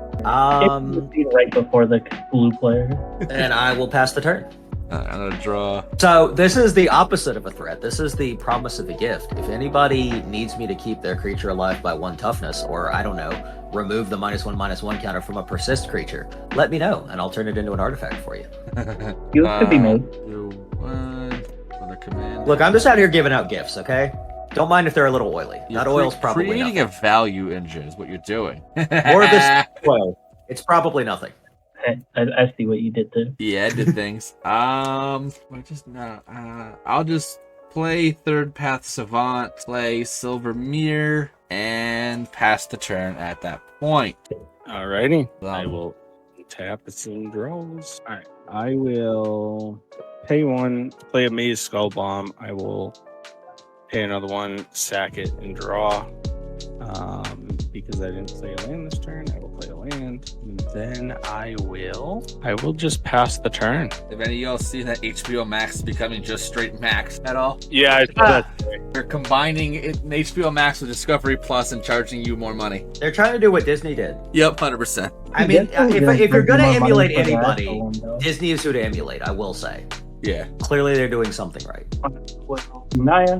right before the blue player. And I will pass the turn. I'm gonna draw. So this is the opposite of a threat. This is the promise of a gift. If anybody needs me to keep their creature alive by 1 toughness, or I don't know, remove the -1/-1 counter from a persist creature, let me know, and I'll turn it into an artifact for you. You could be made. Command. Look, I'm just out here giving out gifts, okay? Don't mind if they're a little oily. That oil's probably creating nothing. a value engine is what you're doing. More of this oil. It's probably nothing. I see what you did there. Yeah, I did things. I'll just play Third Path Savant, play Silver Mirror, and pass the turn at that point. Alrighty. I will tap some draws. Alright. I will pay 1, play a Maze Skull Bomb. I will pay another 1, sack it, and draw. Because I didn't play a land this turn, I will play a land. And then I will just pass the turn. Have any of y'all seen that HBO Max is becoming just straight Max at all? Yeah, I saw that. They're combining it in HBO Max with Discovery Plus and charging you more money. They're trying to do what Disney did. Yep, 100%. I mean, if you're going to emulate anybody, Disney is who to emulate, I will say. Yeah. Clearly they're doing something right. Naya,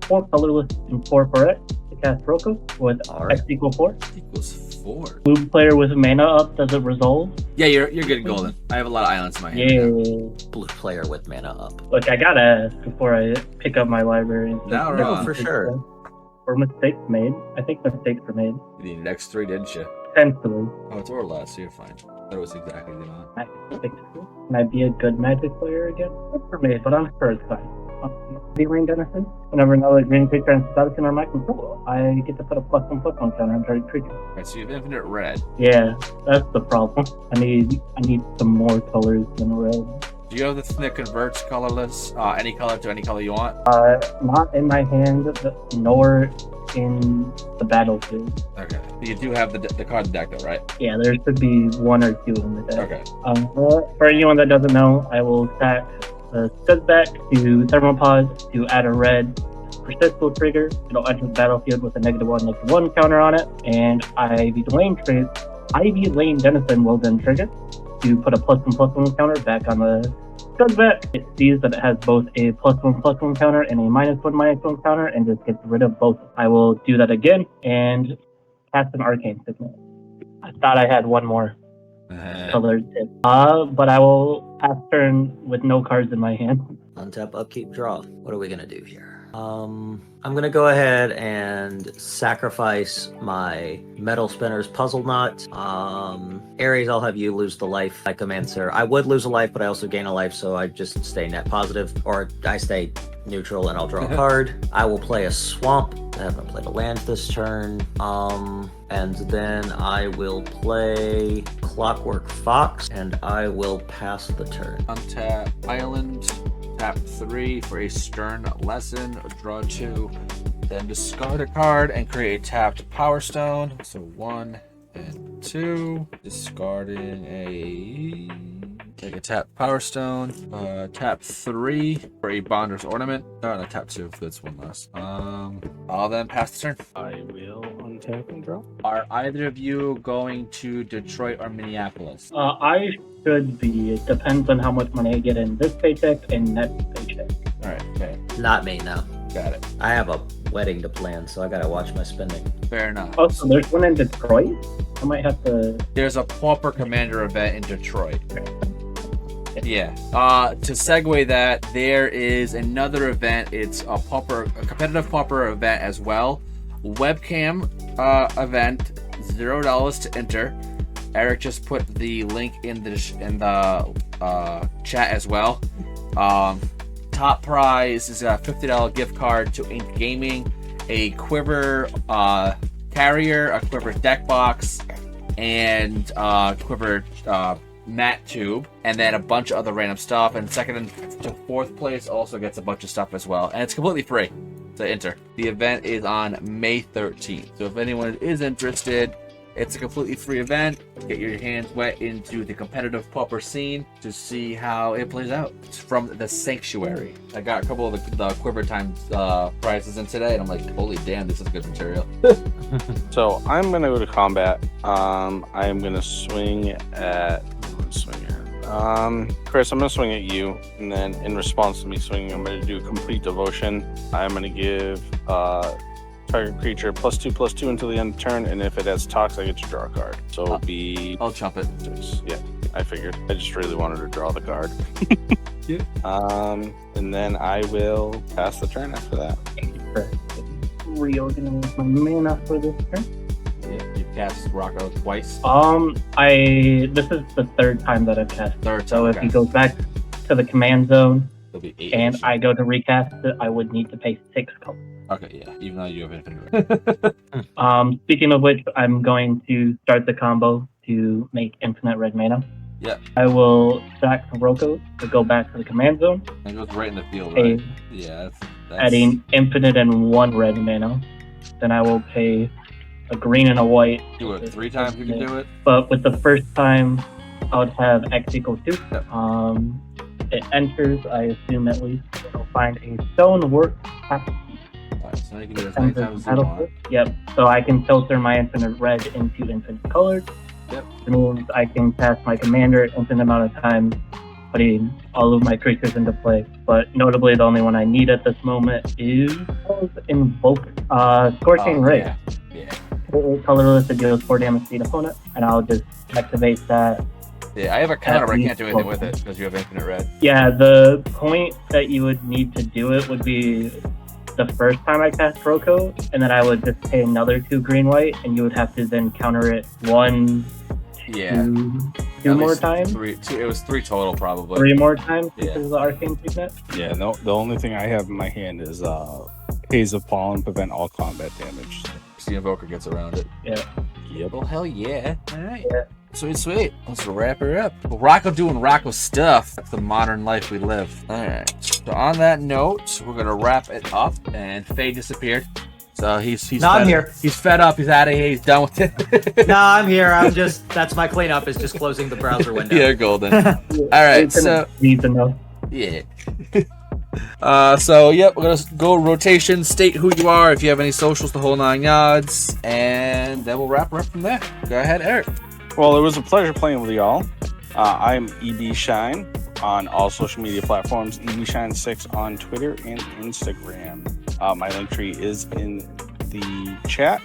4 colorless and 4 for it. Cast Rocco with X = 4. Equals 4. Blue player with mana up, does it resolve? Yeah, you're good, Golden. I have a lot of islands in my hand. Yeah. Blue player with mana up. Look, I gotta ask before I pick up my library. No, wrong. For sure. Were mistakes made? I think mistakes were made. You needed X3, didn't you? Potentially. Oh, it's or less, so you're fine. That was exactly the amount. Can I be a good magic player again? Good for me, but I'm sure it's fine. Lane Dennison. Whenever another green creature and status under my control, I get to put a +1/+1 counter on target creature. Alright, so you have infinite red. Yeah, that's the problem. I need some more colors than red. Do you have the thing that converts colorless, any color to any color you want? Not in my hand, nor in the battlefield. Okay. You do have the card deck though, right? Yeah, there should be 1 or 2 in the deck. Okay. For anyone that doesn't know, I will stack the Step to Thermopod to add a red. Persist will trigger. It'll enter the battlefield with a -1/-1 counter on it, and Ivy Lane Dennison will then trigger to put a +1/+1 counter back on the Step. It sees that it has both a +1/+1 counter and a -1/-1 counter, and just gets rid of both. I will do that again and cast an Arcane Signal. I thought I had 1 more colored tip. But I will pass turn with no cards in my hand. Untap, upkeep, draw. What are we gonna do here? I'm gonna go ahead and sacrifice my Metal Spinner's Puzzle Knot. Ares, I'll have you lose the life. Psychomancer. I would lose a life, but I also gain a life, so I just stay net positive, or I stay neutral and I'll draw a card. I will play a Swamp. I haven't played a land this turn. And then I will play Clockwork Fox, and I will pass the turn. Untap Island. Tap 3 for a Stern Lesson. Draw 2. Then discard a card and create a tapped Power Stone. So 1 and 2. Discarding a can tap Power Stone. Tap 3 for a Bonder's Ornament. Oh, no, tap 2 if that's one less. I'll then pass the turn. I will untap and draw. Are either of you going to Detroit or Minneapolis? I should be. It depends on how much money I get in this paycheck and next paycheck. All right, okay. Not me, no. Got it. I have a wedding to plan, so I gotta watch my spending. Fair enough. Oh, so there's one in Detroit? I might have to... There's a Pauper Commander event in Detroit. Yeah. To segue that, there is another event. It's a competitive Pauper event as well. Webcam event, $0 to enter. Eric just put the link in the chat as well. Top prize is a $50 gift card to Ink Gaming, a Quiver carrier, a Quiver deck box, and Quiver mat tube, and then a bunch of other random stuff. And second to fourth place also gets a bunch of stuff as well, and it's completely free to enter. The event is on May 13th, so if anyone is interested, it's a completely free event. Get your hands wet into the competitive pauper scene to see how it plays out. It's from the Sanctuary. I got a couple of the Quiver Time prizes in today, and I'm like, holy damn, this is good material. So I'm gonna go to combat. I'm gonna swing at. Chris, I'm gonna swing at you, and then in response to me swinging, I'm gonna do complete devotion. I'm gonna give target creature +2/+2 until the end of turn, and if it has Tox, I get to draw a card. So it'll be. I'll chump it. Yeah, I figured. I just really wanted to draw the card. Yeah. And then I will pass the turn after that. Thank you for reorganize my mana for this turn. Yeah, you cast Rocco twice. This is the third time that I've cast. So if he goes back to the command zone it'll be 8. and I go to recast it, I would need to pay 6 colors. Okay, yeah, even though you have infinite red. Speaking of which, I'm going to start the combo to make infinite red mana. Yep. I will sack Rocco to go back to the command zone. It goes right in the field, right? Yeah, that's... Adding infinite and 1 red mana. Then I will pay a green and a white. Do it 3 times, you can do it. But with the first time, I would have X equals 2. Yep. It enters, I assume at least. It'll find a stonework. Alright, so now you can do it as many times as you want. Yep, so I can filter my infinite red into infinite colors. Yep. It means I can cast my commander infinite amount of times, putting all of my creatures into play. But notably, the only one I need at this moment is Invoker. Scorching Ray. Yeah. Colorless, it deals 4 damage to the opponent, and I'll just activate that. Yeah, I have a counter, but I can't do anything with it because you have infinite red. Yeah, the point that you would need to do it would be the first time I cast Rocco, and then I would just pay another 2 green-white, and you would have to then counter it 1, 2 more times. 3, it was 3 total, probably. 3 more times because of the arcane treatment. Yeah, no, the only thing I have in my hand is Haze of Pollen, prevent all combat damage. The Invoker gets around it. Yeah. Yep. Well, hell yeah. All right. Yeah. Sweet. Let's wrap her up. Well, Rocco doing Rocco stuff. That's the modern life we live. All right. So on that note, we're gonna wrap it up. And Faye disappeared. So he's. No, I'm here. He's fed up. He's out of here. He's done with it. No, I'm here. That's my cleanup, is just closing the browser window. Yeah, golden. All right. So Need to know. yeah. So we're gonna go rotation, state who you are, if you have any socials, the whole 9 yards, and then we'll wrap her up from there. Go ahead, Eric. Well, it was a pleasure playing with y'all. I'm EBshinee on all social media platforms, EBshinee6 on Twitter and Instagram. My link tree is in the chat.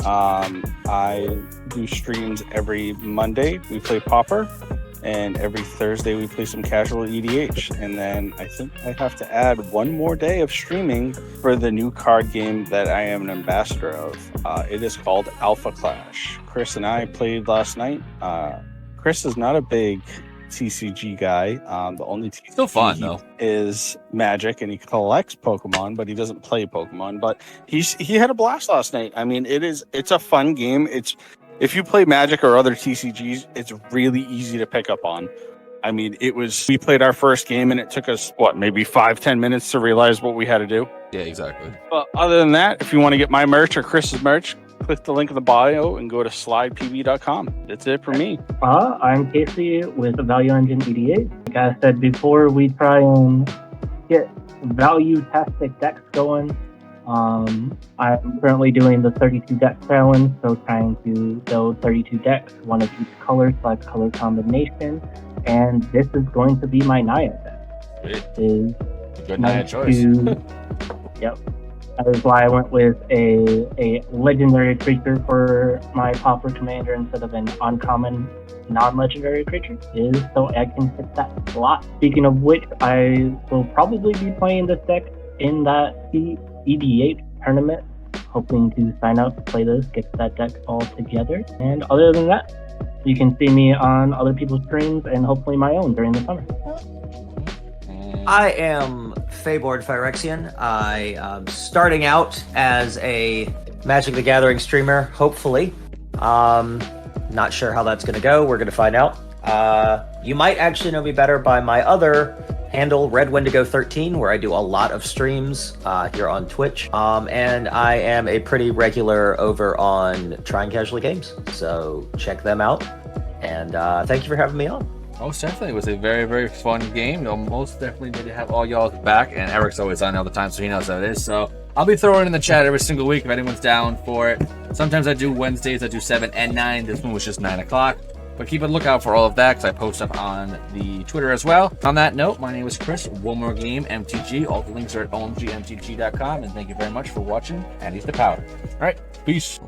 I do streams every Monday. We play Pauper. And every Thursday we play some casual EDH. And then I think I have to add 1 more day of streaming for the new card game that I am an ambassador of. It is called Alpha Clash. Chris and I played last night. Chris is not a big TCG guy. The only TCG Still fun, though. is Magic, and he collects Pokemon, but he doesn't play Pokemon. But he had a blast last night. I mean, it's a fun game. If you play Magic or other TCGs, it's really easy to pick up on. I mean, we played our first game and it took us, maybe 5-10 minutes to realize what we had to do. Yeah, exactly. But other than that, if you want to get my merch or Chris's merch, click the link in the bio and go to slidepb.com. That's it for me. I'm Casey with Value Engine EDA. Like I said before, we try and get value-tastic decks going. I'm currently doing the 32 deck challenge, so trying to build 32 decks, one of each color / color combination, and this is going to be my Naya deck. Sweet. Is Good Naya choice. Yep. That is why I went with a legendary creature for my pauper commander instead of an uncommon non-legendary creature, is so I can hit that slot. Speaking of which, I will probably be playing this deck in that EB8 tournament, hoping to sign up, play this, get that deck all together. And other than that, you can see me on other people's streams and hopefully my own during the summer. I am FeybornPhyrexia. I am starting out as a Magic the Gathering streamer, hopefully. Not sure how that's going to go. We're going to find out. You might actually know me better by my other handle, Red Wendigo 13, where I do a lot of streams here on Twitch. And I am a pretty regular over on Trying Casually Games. So check them out. And thank you for having me on. Most definitely. It was a very, very fun game. Most definitely need to have all y'all's back. And Eric's always on all the time, so he knows how it is. So I'll be throwing in the chat every single week if anyone's down for it. Sometimes I do Wednesdays. I do 7 and 9. This one was just 9 o'clock. But keep a lookout for all of that because I post up on the Twitter as well. On that note, my name is Chris, One More Game MTG. All the links are at OMGMTG.com. And thank you very much for watching. And he's the power. All right. Peace.